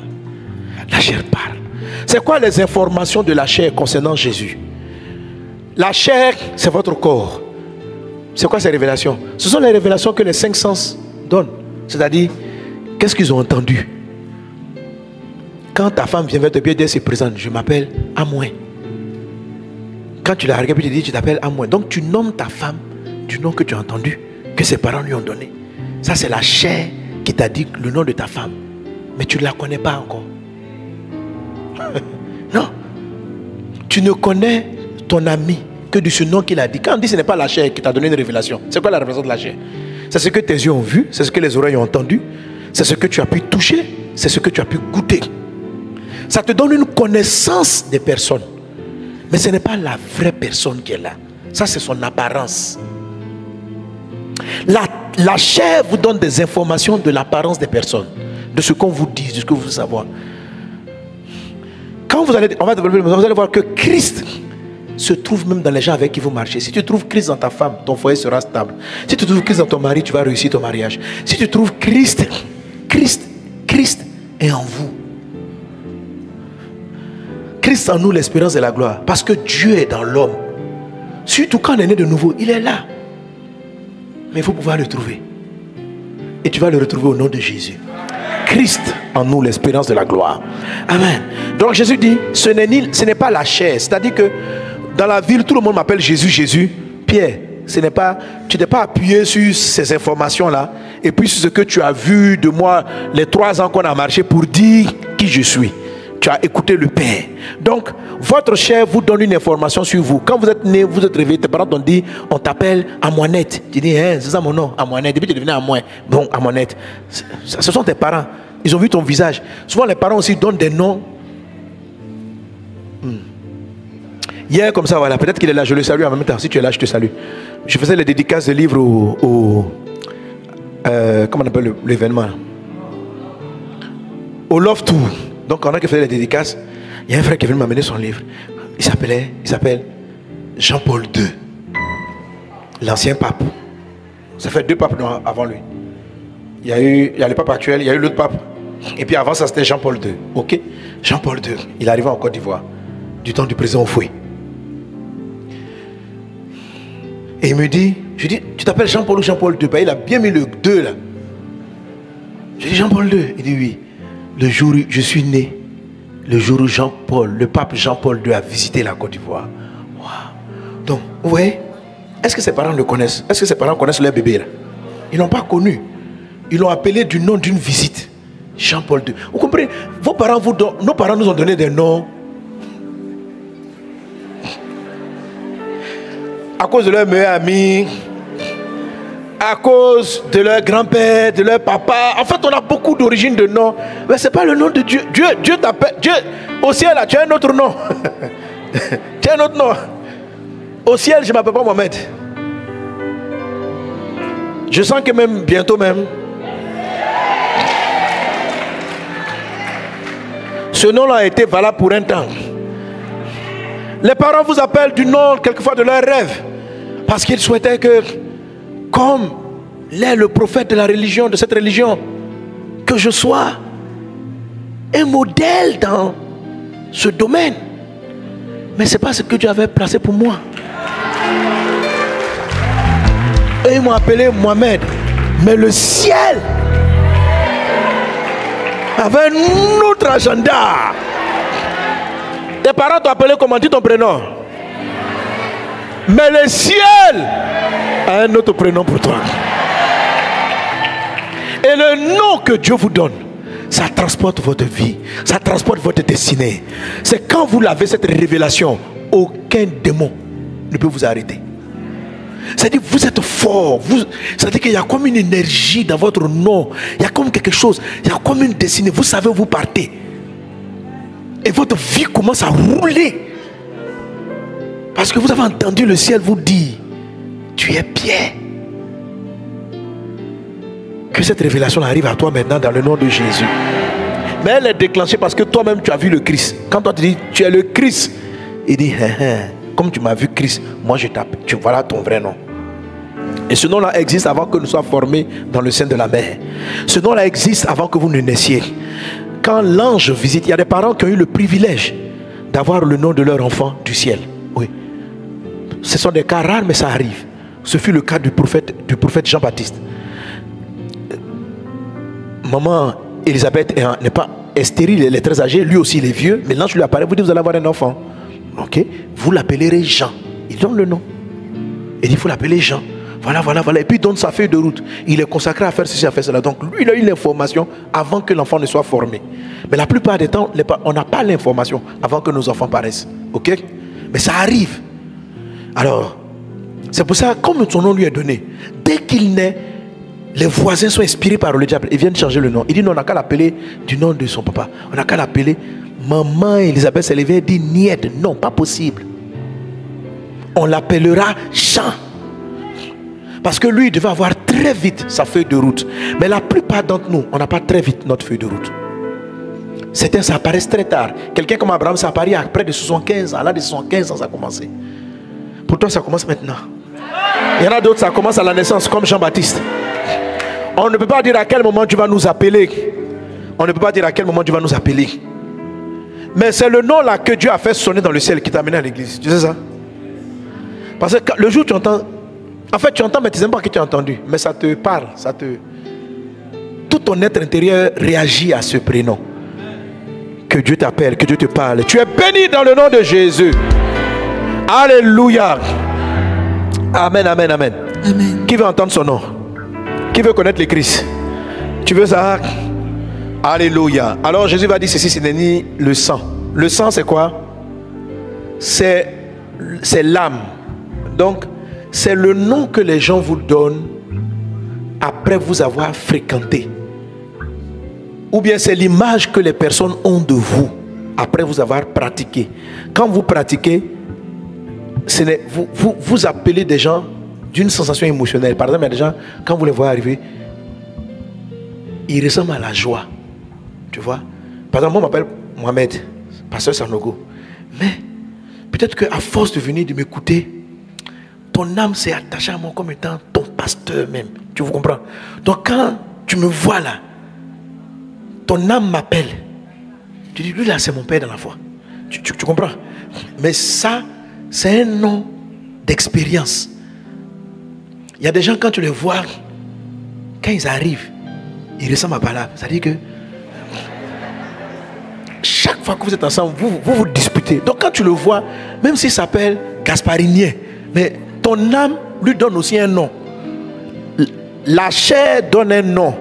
La chair parle. C'est quoi les informations de la chair concernant Jésus? La chair, c'est votre corps. C'est quoi ces révélations? Ce sont les révélations que les 5 sens donnent. C'est-à-dire, qu'est-ce qu'ils ont entendu? Quand ta femme vient vers te pied, elle se présente, je m'appelle Amouin. Quand tu la regardes, tu te dis, tu t'appelles Amouin. Donc tu nommes ta femme du nom que tu as entendu, que ses parents lui ont donné. Ça, c'est la chair qui t'a dit le nom de ta femme. Mais tu ne la connais pas encore. Non. Tu ne connais ton ami que de ce nom qu'il a dit. Quand on dit ce n'est pas la chair qui t'a donné une révélation, c'est quoi la révélation de la chair? C'est ce que tes yeux ont vu, c'est ce que les oreilles ont entendu, c'est ce que tu as pu toucher, c'est ce que tu as pu goûter. Ça te donne une connaissance des personnes. Mais ce n'est pas la vraie personne qui est là. Ça, c'est son apparence. La chair vous donne des informations de l'apparence des personnes, de ce qu'on vous dit, de ce que vous voulez savoir. Quand vous allez, on va développer, vous allez voir que Christ se trouve même dans les gens avec qui vous marchez. Si tu trouves Christ dans ta femme, ton foyer sera stable. Si tu trouves Christ dans ton mari, tu vas réussir ton mariage. Si tu trouves Christ est en vous. Christ en nous, l'espérance et la gloire. Parce que Dieu est dans l'homme. Surtout quand on est né de nouveau, il est là. Mais il faut pouvoir le trouver. Et tu vas le retrouver au nom de Jésus. Christ en nous, l'espérance de la gloire. Amen. Donc Jésus dit, ce n'est pas la chair. C'est-à-dire que dans la ville, tout le monde m'appelle Jésus, Jésus. Pierre, tu n'es pas appuyé sur ces informations-là. Et puis sur ce que tu as vu de moi les 3 ans qu'on a marché pour dire qui je suis. Tu as écouté le Père. Donc, votre chair vous donne une information sur vous. Quand vous êtes né, vous êtes réveillé, tes parents t'ont dit, on t'appelle Amouanette. Tu dis, hein, c'est ça mon nom, Amouanette. Depuis que tu es devenu Amouin. Bon, Amouanette. Ce sont tes parents. Ils ont vu ton visage. Souvent, les parents aussi donnent des noms. Hier, comme ça, voilà. Peut-être qu'il est là, je le salue en même temps. Si tu es là, je te salue. Je faisais les dédicaces de livres comment on appelle l'événement? Au Love Tour. Donc, quand on a fait les dédicaces, il y a un frère qui est venu m'amener son livre. Il s'appelle Jean-Paul II. L'ancien pape. Ça fait 2 papes avant lui. Il y a le pape actuel, il y a eu l'autre pape. Et puis avant ça, c'était Jean-Paul II. Ok? Jean-Paul II. Il arrivait en Côte d'Ivoire. Du temps du président Oufoué. Et il me dit, je dis, tu t'appelles Jean-Paul ou Jean-Paul II? Il a bien mis le 2 là. Je dis Jean-Paul II. Il dit oui. Le jour où je suis né, le jour où le pape Jean-Paul II a visité la Côte d'Ivoire. Wow. Donc, vous voyez, est-ce que ses parents le connaissent? Est-ce que ses parents connaissent leur bébé là? Ils ne l'ont pas connu. Ils l'ont appelé du nom d'une visite. Jean-Paul II. Vous comprenez? Nos parents nous ont donné des noms à cause de leur meilleur ami, à cause de leur grand-père, de leur papa. En fait, on a beaucoup d'origines de noms. Mais ce n'est pas le nom de Dieu. Dieu t'appelle. Dieu, au ciel, là, tu as un autre nom. Tu as un autre nom. Au ciel, je ne m'appelle pas Mohamed. Je sens que même bientôt même. Ce nom-là a été valable pour un temps. Les parents vous appellent du nom quelquefois de leur rêve. Parce qu'ils souhaitaient que, comme l'est le prophète de la religion, de cette religion, que je sois un modèle dans ce domaine. Mais ce n'est pas ce que Dieu avait placé pour moi. Eux, ils m'ont appelé Mohamed. Mais le ciel avait un autre agenda. Tes parents t'ont appelé comment? Dis ton prénom. Mais le ciel a un autre prénom pour toi. Et le nom que Dieu vous donne, ça transporte votre vie, ça transporte votre destinée. C'est quand vous l'avez, cette révélation, aucun démon ne peut vous arrêter. C'est-à-dire que vous êtes fort. C'est-à-dire qu'il y a comme une énergie dans votre nom. Il y a comme quelque chose. Il y a comme une destinée. Vous savez où vous partez. Et votre vie commence à rouler. Parce que vous avez entendu le ciel vous dire, tu es Pierre. Que cette révélation arrive à toi maintenant dans le nom de Jésus. Mais elle est déclenchée parce que toi-même tu as vu le Christ. Quand toi tu dis, tu es le Christ, il dit, comme tu m'as vu Christ, moi je t'appelle, tu voilà ton vrai nom. Et ce nom-là existe avant que nous soyons formés dans le sein de la mère. Ce nom-là existe avant que vous ne naissiez. Quand l'ange visite, il y a des parents qui ont eu le privilège d'avoir le nom de leur enfant du ciel. Oui. Ce sont des cas rares, mais ça arrive. Ce fut le cas du prophète Jean-Baptiste. Maman Elisabeth n'est pas stérile, elle est très âgée, lui aussi il est vieux. Mais l'ange lui apparaît, vous dites vous allez avoir un enfant. Ok, vous l'appellerez Jean. Il donne le nom. Il dit il faut l'appeler Jean. Voilà. Et puis il donne sa feuille de route. Il est consacré à faire ceci, à faire cela. Donc lui, il a eu l'information avant que l'enfant ne soit formé. Mais la plupart des temps, on n'a pas l'information avant que nos enfants paraissent. Ok? Mais ça arrive. Alors, c'est pour ça, comme son nom lui est donné, dès qu'il naît, les voisins sont inspirés par le diable. Ils viennent changer le nom. Il dit non, on n'a qu'à l'appeler du nom de son papa. On n'a qu'à l'appeler Maman Elisabeth s'est levée et dit niet. Non, pas possible. On l'appellera Jean. Parce que lui, il devait avoir très vite sa feuille de route. Mais la plupart d'entre nous, on n'a pas très vite notre feuille de route. Certains, ça apparaît très tard. Quelqu'un comme Abraham, ça apparaît à près de 75 ans. À l'âge de 75 ans, ça a commencé. Pour toi, ça commence maintenant. Il y en a d'autres, ça commence à la naissance, comme Jean-Baptiste. On ne peut pas dire à quel moment tu vas nous appeler. On ne peut pas dire à quel moment tu vas nous appeler. Mais c'est le nom là que Dieu a fait sonner dans le ciel qui t'a amené à l'église. Tu sais ça? Parce que le jour où tu entends, en fait tu entends mais tu ne sais pas que tu as entendu. Mais ça te parle, tout ton être intérieur réagit à ce prénom. Que Dieu t'appelle, que Dieu te parle. Tu es béni dans le nom de Jésus. Alléluia. Amen, amen, amen. Amen. Qui veut entendre son nom? Qui veut connaître le Christ? Tu veux ça? Alléluia. Alors Jésus va dire ceci, ce n'est ni le sang. Le sang c'est quoi? C'est l'âme. Donc c'est le nom que les gens vous donnent après vous avoir fréquenté. Ou bien c'est l'image que les personnes ont de vous après vous avoir pratiqué. Quand vous pratiquez, vous appelez des gens d'une sensation émotionnelle. Par exemple, il y a des gens, quand vous les voyez arriver, ils ressemblent à la joie. Tu vois? Par exemple, moi, je m'appelle Mohamed, pasteur Sanogo. Mais peut-être qu'à force de venir de m'écouter, ton âme s'est attachée à moi comme étant ton pasteur même. Tu vous comprends? Donc quand tu me vois là, ton âme m'appelle. Tu dis, lui là, c'est mon père dans la foi. Tu comprends? Mais ça, c'est un nom d'expérience. Il y a des gens, quand tu les vois, quand ils arrivent, ils ressemblent à Balaam. C'est-à-dire que chaque fois que vous êtes ensemble, vous disputez. Donc quand tu le vois, même s'il s'appelle Gasparinien, mais ton âme lui donne aussi un nom. La chair donne un nom.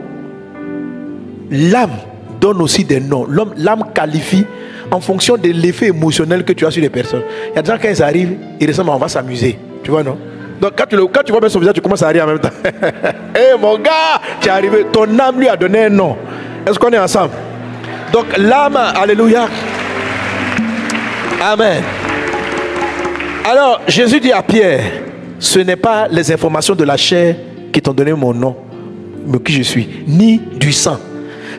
L'âme donne aussi des noms. L'âme qualifie en fonction de l'effet émotionnel que tu as sur les personnes. Il y a des gens, quand ils arrivent, ils ressemblent, on va s'amuser. Tu vois, non? Donc quand tu vois bien son visage, tu commences à rire en même temps. Hé mon gars, tu es arrivé. Ton âme lui a donné un nom. Est-ce qu'on est ensemble? Donc l'âme, alléluia. Amen. Alors Jésus dit à Pierre, ce n'est pas les informations de la chair qui t'ont donné mon nom, mais qui je suis, ni du sang.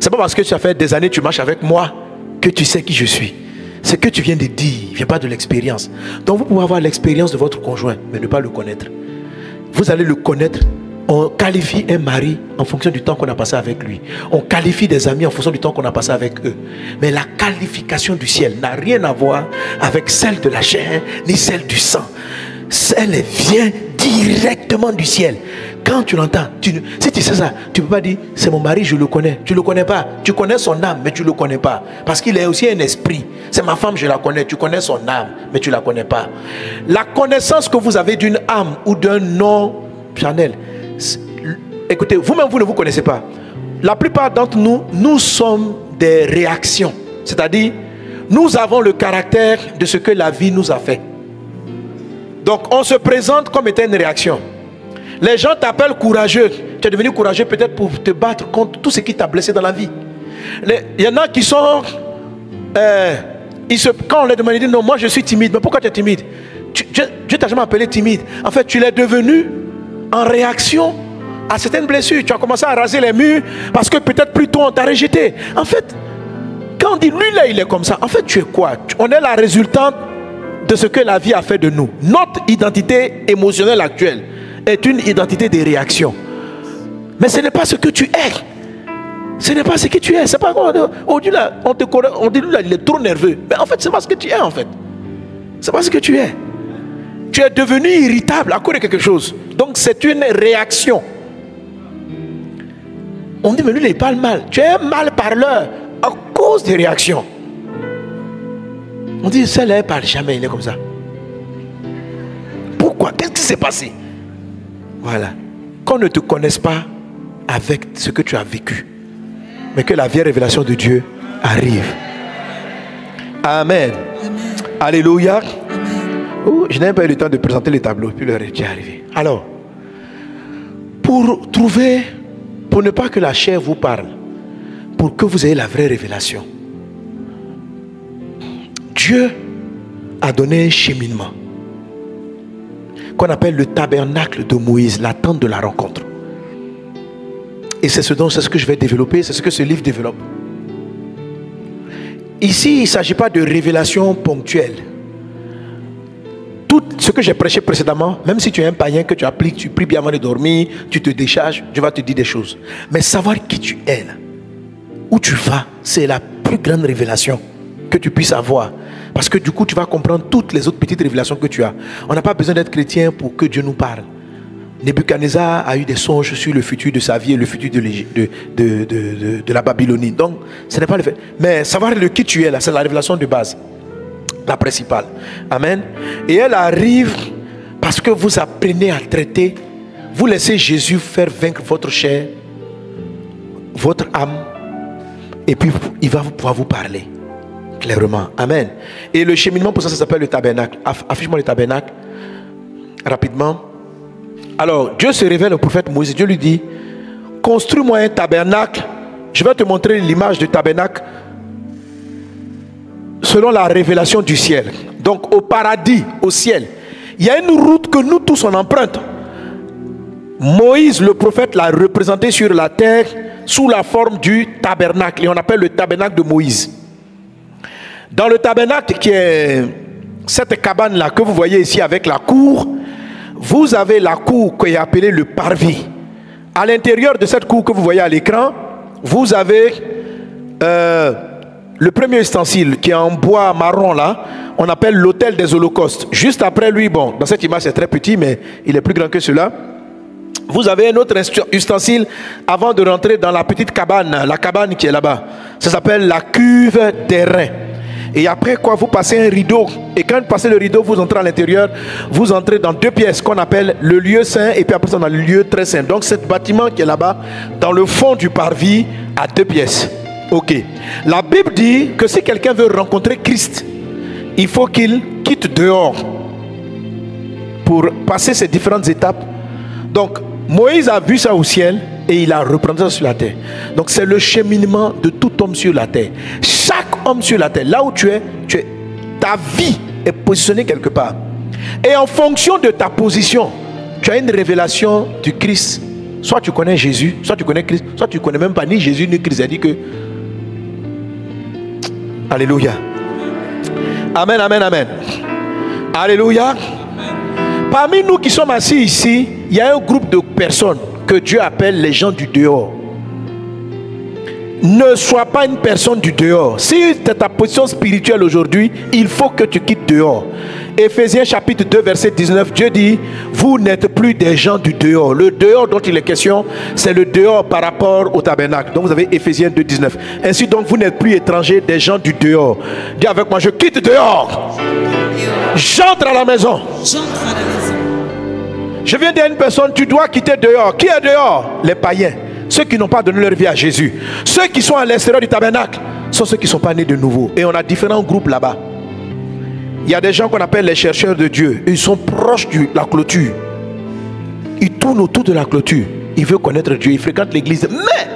C'est pas parce que tu as fait des années, tu marches avec moi, que tu sais qui je suis. Ce que tu viens de dire ne vient pas de l'expérience. Donc vous pouvez avoir l'expérience de votre conjoint, mais ne pas le connaître. Vous allez le connaître. On qualifie un mari en fonction du temps qu'on a passé avec lui. On qualifie des amis en fonction du temps qu'on a passé avec eux. Mais la qualification du ciel n'a rien à voir avec celle de la chair, ni celle du sang. Elle vient directement du ciel. Quand tu l'entends, si tu sais ça, tu ne peux pas dire c'est mon mari, je le connais. Tu ne le connais pas. Tu connais son âme, mais tu ne le connais pas. Parce qu'il est aussi un esprit. C'est ma femme, je la connais. Tu connais son âme, mais tu ne la connais pas. La connaissance que vous avez d'une âme ou d'un nom charnel, écoutez, vous-même, vous ne vous connaissez pas. La plupart d'entre nous, nous sommes des réactions. C'est-à-dire, nous avons le caractère de ce que la vie nous a fait. Donc, on se présente comme étant une réaction. Les gens t'appellent courageux. Tu es devenu courageux peut-être pour te battre contre tout ce qui t'a blessé dans la vie. Il y en a qui sont... quand on les demande, ils disent non, moi je suis timide. Mais pourquoi tu es timide? Dieu t'a jamais appelé timide. En fait, tu l'es devenu en réaction à certaines blessures. Tu as commencé à raser les murs parce que peut-être plus tôt on t'a rejeté. En fait, quand on dit lui là il est comme ça, en fait tu es quoi? On est la résultante de ce que la vie a fait de nous. Notre identité émotionnelle actuelle est une identité de réaction. Mais ce n'est pas ce que tu es. Ce n'est pas ce que tu es. C'est pas au-delà, on dit lui là il est trop nerveux. Mais en fait c'est pas ce que tu es en fait. C'est pas ce que tu es. Tu es devenu irritable à cause de quelque chose. Donc c'est une réaction. On dit mais lui il parle mal. Tu es un mal parleur à cause des réactions. On dit celle-là elle parle jamais, il est comme ça. Pourquoi? Qu'est-ce qui s'est passé? Voilà. Qu'on ne te connaisse pas avec ce que tu as vécu, mais que la vieille révélation de Dieu arrive. Amen. Amen. Alléluia. Oh, je n'ai pas eu le temps de présenter les tableaux, puis l'heure est déjà arrivée. Alors, pour ne pas que la chair vous parle, pour que vous ayez la vraie révélation, Dieu a donné un cheminement qu'on appelle le tabernacle de Moïse, la tente de la rencontre. Et c'est ce que je vais développer, c'est ce que ce livre développe. Ici, il ne s'agit pas de révélation ponctuelle. Tout ce que j'ai prêché précédemment, même si tu es un païen que tu appliques, tu pries bien avant de dormir, tu te décharges, Dieu va te dire des choses. Mais savoir qui tu es, là, où tu vas, c'est la plus grande révélation que tu puisses avoir. Parce que du coup, tu vas comprendre toutes les autres petites révélations que tu as. On n'a pas besoin d'être chrétien pour que Dieu nous parle. Nebuchadnezzar a eu des songes sur le futur de sa vie et le futur de la Babylonie. Donc, ce n'est pas le fait. Mais savoir le qui tu es, là, c'est la révélation de base. La principale. Amen. Et elle arrive parce que vous apprenez à traiter. Vous laissez Jésus faire vaincre votre chair, votre âme. Et puis, il va pouvoir vous parler. Clairement. Amen. Et le cheminement pour ça s'appelle le tabernacle. Affiche-moi le tabernacle. Rapidement. Alors, Dieu se révèle au prophète Moïse. Dieu lui dit, construis-moi un tabernacle. Je vais te montrer l'image du tabernacle selon la révélation du ciel. Donc, au paradis, au ciel, il y a une route que nous tous on emprunte. Moïse, le prophète, l'a représenté sur la terre sous la forme du tabernacle. Et on appelle le tabernacle de Moïse. Dans le tabernacle, qui est cette cabane-là que vous voyez ici avec la cour, vous avez la cour qui est appelée le parvis. À l'intérieur de cette cour que vous voyez à l'écran, vous avez le premier ustensile qui est en bois marron là, on appelle l'autel des holocaustes. Juste après lui, bon, dans cette image c'est très petit, mais il est plus grand que cela. Vous avez un autre ustensile avant de rentrer dans la petite cabane, la cabane qui est là-bas. Ça s'appelle la cuve des reins. Et après quoi, vous passez un rideau. Et quand vous passez le rideau, vous entrez à l'intérieur. Vous entrez dans deux pièces qu'on appelle le lieu saint. Et puis après ça, on a le lieu très saint. Donc, ce bâtiment qui est là-bas, dans le fond du parvis, a deux pièces. Ok. La Bible dit que si quelqu'un veut rencontrer Christ, il faut qu'il quitte dehors pour passer ces différentes étapes. Donc, Moïse a vu ça au ciel et il a repris ça sur la terre. Donc, c'est le cheminement de tout homme sur la terre. Chaque homme sur la terre, là où tu es, ta vie est positionnée quelque part. Et en fonction de ta position, tu as une révélation du Christ Soit tu connais Jésus, soit tu connais Christ, soit tu ne connais même pas ni Jésus ni Christ. Il a dit que... Alléluia. Amen, amen, amen. Alléluia. Parmi nous qui sommes assis ici, il y a un groupe de personnes que Dieu appelle les gens du dehors. Ne sois pas une personne du dehors. Si c'est ta position spirituelle aujourd'hui, il faut que tu quittes dehors. Éphésiens chapitre 2 verset 19, Dieu dit, vous n'êtes plus des gens du dehors. Le dehors dont il est question, c'est le dehors par rapport au tabernacle. Donc vous avez Éphésiens 2 19. Ainsi donc vous n'êtes plus étrangers des gens du dehors. Dis avec moi, je quitte dehors. J'entre à la maison. Je viens dire à une personne, tu dois quitter dehors. Qui est dehors? Les païens. Ceux qui n'ont pas donné leur vie à Jésus. Ceux qui sont à l'extérieur du tabernacle sont ceux qui ne sont pas nés de nouveau. Et on a différents groupes là-bas. Il y a des gens qu'on appelle les chercheurs de Dieu. Ils sont proches de la clôture. Ils tournent autour de la clôture. Ils veulent connaître Dieu. Ils fréquentent l'église. Mais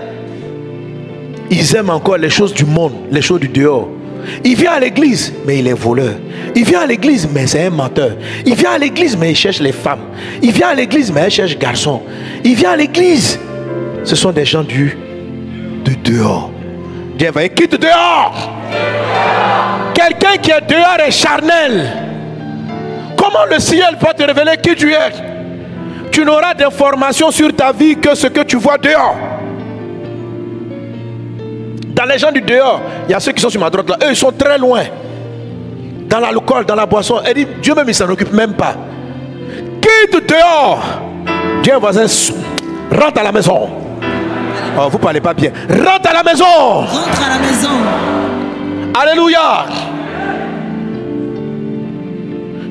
ils aiment encore les choses du monde, les choses du dehors. Il vient à l'église, mais il est voleur. Il vient à l'église, mais c'est un menteur. Il vient à l'église, mais il cherche les femmes. Il vient à l'église, mais il cherche garçons. Il vient à l'église. Ce sont des gens de dehors. Dieu va quitte dehors. Quelqu'un qui est dehors est charnel. Comment le ciel va te révéler qui tu es? Tu n'auras d'informations sur ta vie que ce que tu vois dehors. Dans les gens du dehors, il y a ceux qui sont sur ma droite là. Eux, ils sont très loin. Dans l'alcool, dans la boisson. Elle dit, Dieu même, il ne s'en occupe même pas. Quitte dehors. Dieu voisin, rentre à la maison. Oh, vous ne parlez pas bien. Rentre à la maison. Rentre à la maison. Alléluia.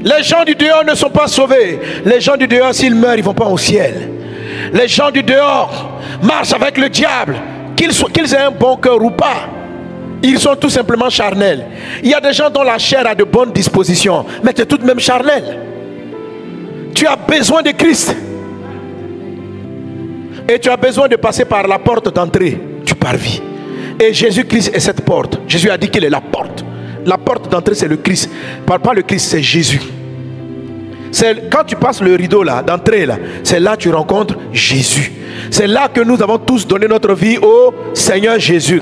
Les gens du dehors ne sont pas sauvés. Les gens du dehors, s'ils meurent, ils ne vont pas au ciel. Les gens du dehors marchent avec le diable. Qu'ils aient un bon cœur ou pas, ils sont tout simplement charnels. Il y a des gens dont la chair a de bonnes dispositions, mais tu es tout de même charnel. Tu as besoin de Christ. Et tu as besoin de passer par la porte d'entrée du parvis. Et Jésus-Christ est cette porte. Jésus a dit qu'il est la porte. La porte d'entrée, c'est le Christ. Pas le Christ, c'est Jésus. Quand tu passes le rideau là, d'entrée là, c'est là que tu rencontres Jésus. C'est là que nous avons tous donné notre vie au Seigneur Jésus.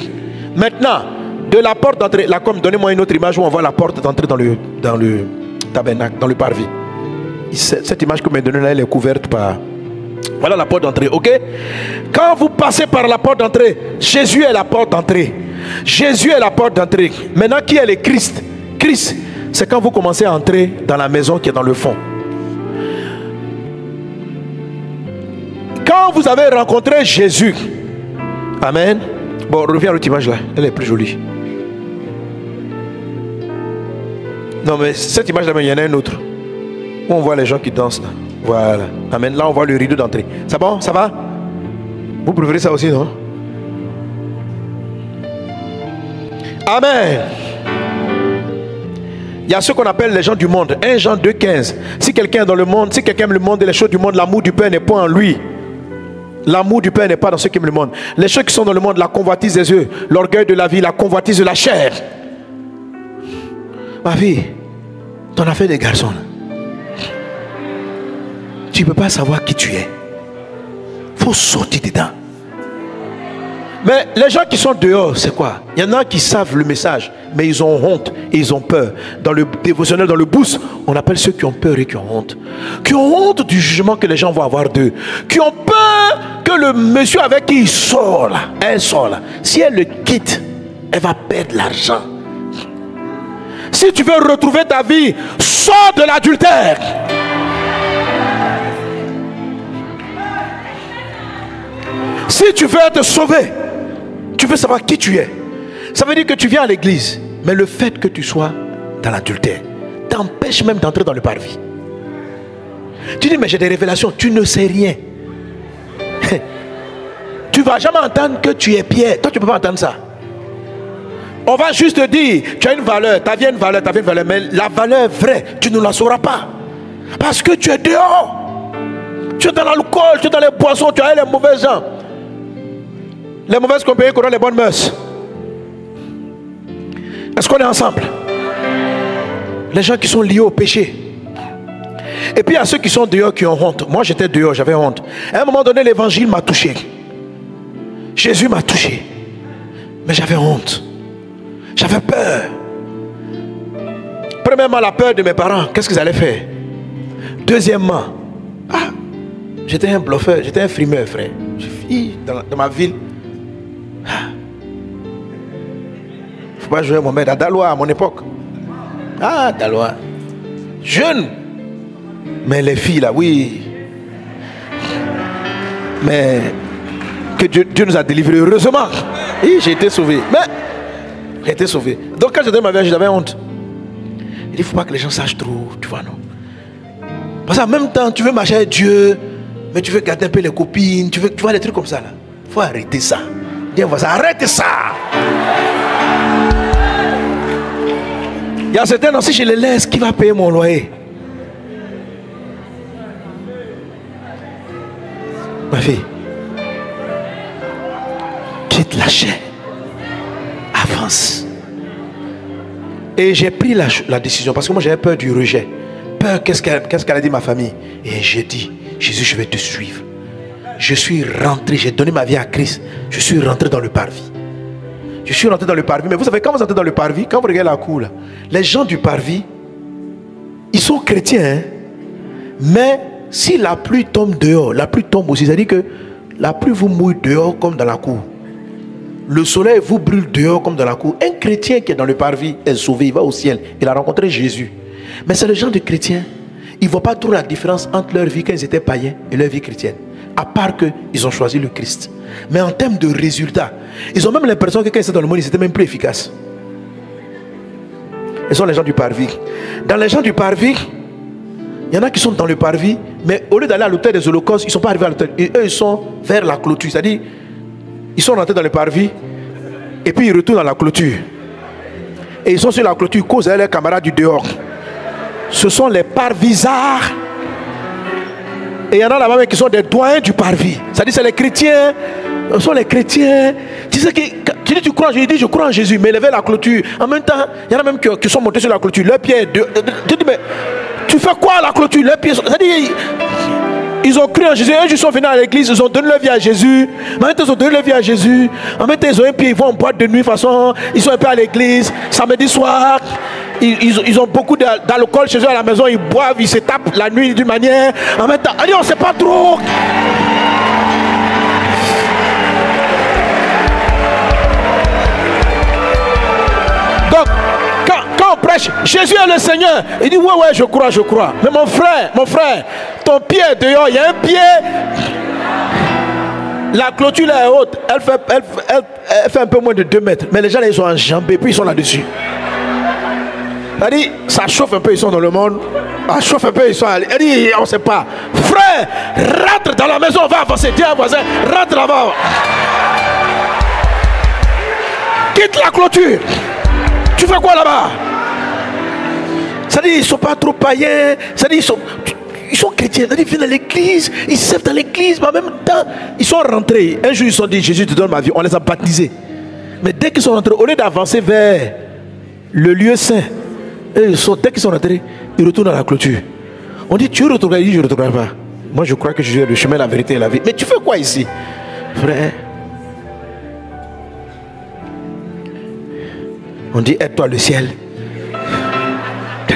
Maintenant, de la porte d'entrée, là, comme donnez-moi une autre image où on voit la porte d'entrée dans le tabernacle, dans le parvis. Cette image que vous m'avez donnée là, elle est couverte par... Voilà la porte d'entrée, ok? Quand vous passez par la porte d'entrée, Jésus est la porte d'entrée. Jésus est la porte d'entrée. Maintenant, qui est le Christ? Christ, c'est quand vous commencez à entrer dans la maison qui est dans le fond. Quand vous avez rencontré Jésus, amen. Bon, reviens à l'autre image là, elle est plus jolie. Non, mais cette image là, il y en a une autre. Où on voit les gens qui dansent là. Voilà, amen. Là, on voit le rideau d'entrée. C'est bon, ça va? Vous préférez ça aussi, non? Amen. Il y a ceux qu'on appelle les gens du monde. 1 Jean 2,15. Si quelqu'un est dans le monde, si quelqu'un aime le monde et les choses du monde, l'amour du Père n'est pas en lui. L'amour du Père n'est pas dans ceux qui aiment le monde. Les choses qui sont dans le monde, la convoitise des yeux, l'orgueil de la vie, la convoitise de la chair. Ma fille, t'en as fait des garçons. Tu ne peux pas savoir qui tu es. Il faut sortir dedans. Mais les gens qui sont dehors, c'est quoi? Il y en a qui savent le message, mais ils ont honte et ils ont peur. Dans le dévotionnel, dans le boost, on appelle ceux qui ont peur et qui ont honte. Qui ont honte du jugement que les gens vont avoir d'eux. Qui ont peur que le monsieur avec qui il sort là, elle sort là, si elle le quitte, elle va perdre l'argent. Si tu veux retrouver ta vie, sors de l'adultère. Si tu veux être sauvé, tu veux savoir qui tu es. Ça veut dire que tu viens à l'église, mais le fait que tu sois dans l'adultère t'empêche même d'entrer dans le parvis. Tu dis, mais j'ai des révélations. Tu ne sais rien. Tu ne vas jamais entendre que tu es Pierre. Toi, tu ne peux pas entendre ça. On va juste te dire, tu as une valeur, ta vie a une valeur, ta vie a une valeur. Mais la valeur vraie, tu ne la sauras pas. Parce que tu es dehors. Tu es dans l'alcool, tu es dans les boissons, tu as les mauvais gens. Les mauvaises compagnies qu'on a les bonnes mœurs. Est-ce qu'on est ensemble? Les gens qui sont liés au péché. Et puis il y a ceux qui sont dehors qui ont honte. Moi j'étais dehors, j'avais honte. À un moment donné, l'évangile m'a touché. Jésus m'a touché. Mais j'avais honte. J'avais peur. Premièrement, la peur de mes parents. Qu'est-ce qu'ils allaient faire? Deuxièmement, j'étais un bluffeur, j'étais un frimeur, frère. Je vis dans ma ville. Faut pas jouer Mohamed à Daloa à mon époque. Daloa. Jeune. Mais les filles là, oui. Mais que Dieu nous a délivrés, heureusement. Oui, j'ai été sauvé. Mais j'ai été sauvé. Donc quand j'étais dans ma vie, j'avais honte. Il ne faut pas que les gens sachent trop, tu vois, non? Parce qu'en même temps, tu veux marcher avec Dieu, mais tu veux garder un peu les copines, tu vois les trucs comme ça là. Il faut arrêter ça. Dis à voisin, arrête ça. Il y a certains, non, si je les laisse, qui va payer mon loyer? Ma fille, quitte la chair, avance. Et j'ai pris la décision parce que moi j'avais peur du rejet. Peur, qu'est-ce qu'elle a dit ma famille? Et j'ai dit, Jésus, je vais te suivre. Je suis rentré, j'ai donné ma vie à Christ. Je suis rentré dans le parvis. Je suis rentré dans le parvis. Mais vous savez, quand vous entrez dans le parvis, quand vous regardez la cour, là, les gens du parvis, ils sont chrétiens. Hein? Mais si la pluie tombe dehors, la pluie tombe aussi. C'est-à-dire que la pluie vous mouille dehors comme dans la cour. Le soleil vous brûle dehors comme dans la cour. Un chrétien qui est dans le parvis est sauvé, il va au ciel. Il a rencontré Jésus. Mais c'est les gens de chrétiens. Ils ne voient pas trop la différence entre leur vie quand ils étaient païens et leur vie chrétienne. À part qu'ils ont choisi le Christ. Mais en termes de résultats, ils ont même l'impression que quand ils étaient dans le monde, ils étaient même plus efficaces. Ils sont les gens du parvis. Dans les gens du parvis, il y en a qui sont dans le parvis, mais au lieu d'aller à l'autel des holocaustes, ils ne sont pas arrivés à l'autel. Et eux, ils sont vers la clôture. C'est-à-dire, ils sont rentrés dans le parvis, et puis ils retournent dans la clôture. Et ils sont sur la clôture, causent avec leurs camarades du dehors. Ce sont les parvisards. Et il y en a là-bas qui sont des doyens du parvis. C'est-à-dire c'est les chrétiens. Ce sont les chrétiens. Tu sais que tu dis tu crois en Jésus, je crois en Jésus, mais lever la clôture. En même temps, il y en a même qui sont montés sur la clôture. Leurs pieds. Tu dis mais tu fais quoi à la clôture? Leurs pieds. C'est-à-dire ils ont cru en Jésus. Un jour ils sont venus à l'église, ils ont donné leur vie à Jésus. Maintenant ils ont donné leur vie à Jésus. En même temps ils ont un pied, ils vont en boîte de nuit façon. Ils sont un peu à l'église. Samedi soir. Ils ont beaucoup d'alcool chez eux à la maison, ils boivent, ils se tapent la nuit d'une manière. En même temps, allez, on ne sait pas trop. Donc, quand on prêche, Jésus est le Seigneur, il dit, ouais, je crois. Mais mon frère, ton pied est dehors, il y a un pied. La clôture là est haute, elle fait un peu moins de 2 mètres. Mais les gens là, ils sont enjambés, puis ils sont là-dessus. C'est-à-dire, ça chauffe un peu, ils sont dans le monde. Ça chauffe un peu, ils sont allés. Elle dit, on ne sait pas. Frère, rentre dans la maison, on va avancer. Dis à un voisin, rentre là-bas. Quitte la clôture. Tu fais quoi là-bas? C'est-à-dire, ils ne sont pas trop païens. C'est-à-dire, ils sont chrétiens. C'est-à-dire, ils viennent à l'église, ils servent dans l'église, mais en même temps, ils sont rentrés. Un jour, ils se sont dit, Jésus te donne ma vie. On les a baptisés. Mais dès qu'ils sont rentrés, au lieu d'avancer vers le lieu saint, dès qu'ils sont rentrés, ils retournent à la clôture. On dit, tu retournes? Il dit, je ne retournerai pas. Moi, je crois que je suis le chemin, la vérité et la vie. Mais tu fais quoi ici? Frère, on dit, aide-toi le ciel. Il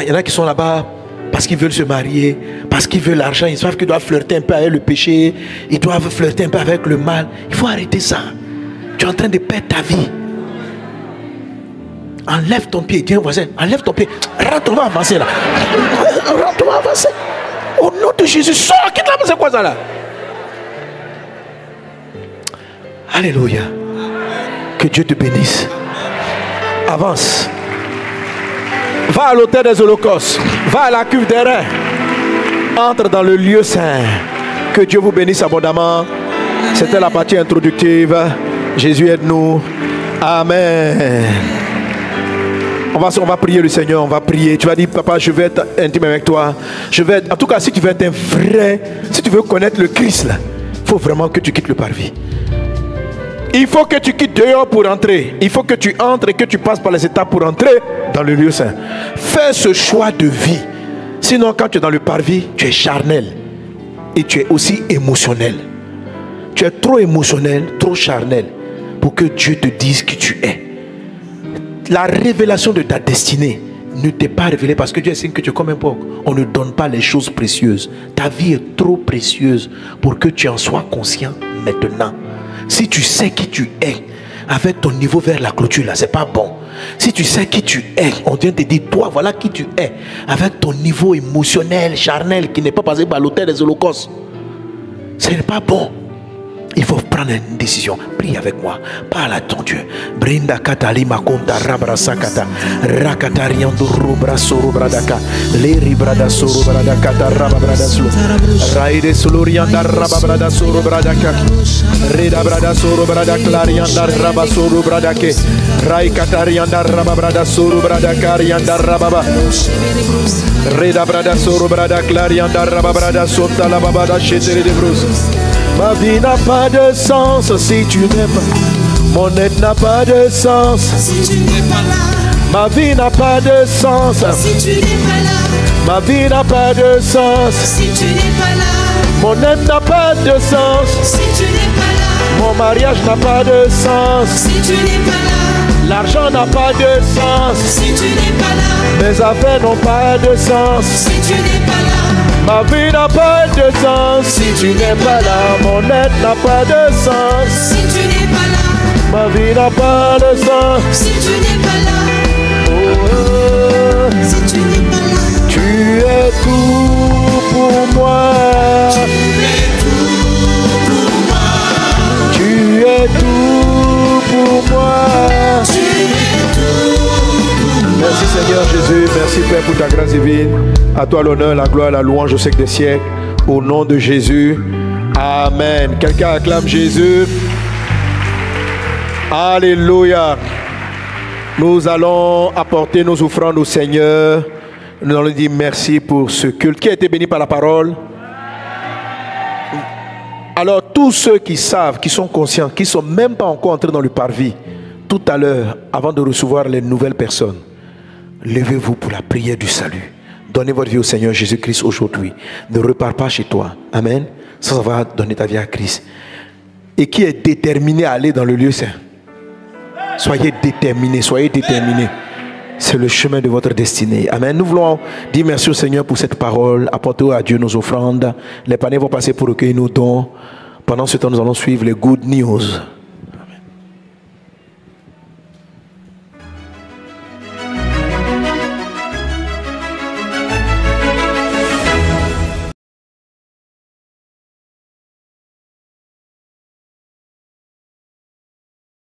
y en a qui sont là-bas parce qu'ils veulent se marier, parce qu'ils veulent l'argent. Ils savent qu'ils doivent flirter un peu avec le péché. Ils doivent flirter un peu avec le mal. Il faut arrêter ça. Tu es en train de perdre ta vie. Enlève ton pied, tiens voisin, enlève ton pied. Rentre, on va avancer là. Rentre, on va avancer. Au nom de Jésus, sors, quitte là, c'est quoi ça là? Alléluia. Que Dieu te bénisse. Avance. Va à l'autel des holocaustes. Va à la cuve des reins. Entre dans le lieu saint. Que Dieu vous bénisse abondamment. C'était la partie introductive. Jésus aide-nous. Amen. On va prier le Seigneur, on va prier. Tu vas dire, papa, je vais être intime avec toi. En tout cas, si tu veux être un vrai, si tu veux connaître le Christ, il faut vraiment que tu quittes le parvis. Il faut que tu quittes dehors pour entrer. Il faut que tu entres et que tu passes par les étapes pour entrer dans dans le lieu saint. Fais ce choix de vie. Sinon, quand tu es dans le parvis, tu es charnel. Et tu es aussi émotionnel. Tu es trop émotionnel, trop charnel pour que Dieu te dise qui tu es. La révélation de ta destinée ne t'est pas révélée parce que Dieu estime que tu es comme un porc. On ne donne pas les choses précieuses. Ta vie est trop précieuse pour que tu en sois conscient maintenant. Si tu sais qui tu es, avec ton niveau vers la clôture là, c'est pas bon. Si tu sais qui tu es, on vient te dire, toi, voilà qui tu es. Avec ton niveau émotionnel, charnel, qui n'est pas passé par l'autel des holocaustes. Ce n'est pas bon. Il faut prendre une décision. Prie avec moi. Parle à ton Dieu. Brinda katali makonda rabra sakata. Rakata riando rubra soro bradaka. Leri brada soro bradaka raba brada solo. Raide solo rianda raba brada soro bradaka. Reda brada soro bradaka larianda raba soro bradake. Rai katarianda raba brada soro bradaka rianda rababa. Reda brada soro bradaka larianda raba brada sonta la baba da chetere de brus. Ma vie n'a pas de sens si tu n'es pas. Mon aide n'a pas de sens si tu n'es pas là. Ma vie n'a pas de sens si tu n'es pas là. Ma vie n'a pas de sens si tu n'es pas là. Mon aide n'a pas de sens si tu n'es pas là. Mon mariage n'a pas de sens si tu n'es pas là. L'argent n'a pas de sens si tu n'es pas là. Mes affaires n'ont pas de sens si tu n'es pas là. Ma vie n'a pas de sens si tu n'es pas là. Mon aide n'a pas de sens si tu n'es pas là. Ma vie n'a pas de sens si tu n'es pas là. Oh, si tu n'es pas là. Tu es tout pour moi. Tu es tout pour moi. Tu es tout pour moi. Tu es tout. Merci Seigneur Jésus, merci Père pour ta grâce divine. À toi l'honneur, la gloire, la louange au siècle des siècles. Au nom de Jésus. Amen. Quelqu'un acclame Jésus. Alléluia. Nous allons apporter nos offrandes au Seigneur. Nous allons dire merci pour ce culte. Qui a été béni par la parole? Alors tous ceux qui savent, qui sont conscients, qui ne sont même pas encore entrés dans le parvis, tout à l'heure, avant de recevoir les nouvelles personnes, levez-vous pour la prière du salut. Donnez votre vie au Seigneur Jésus-Christ aujourd'hui. Ne repars pas chez toi. Amen. Sans avoir donné ta vie à Christ. Et qui est déterminé à aller dans le lieu saint. Soyez déterminés, soyez déterminés. C'est le chemin de votre destinée. Amen. Nous voulons dire merci au Seigneur pour cette parole. Apportez à Dieu nos offrandes. Les paniers vont passer pour recueillir nos dons. Pendant ce temps, nous allons suivre les good news.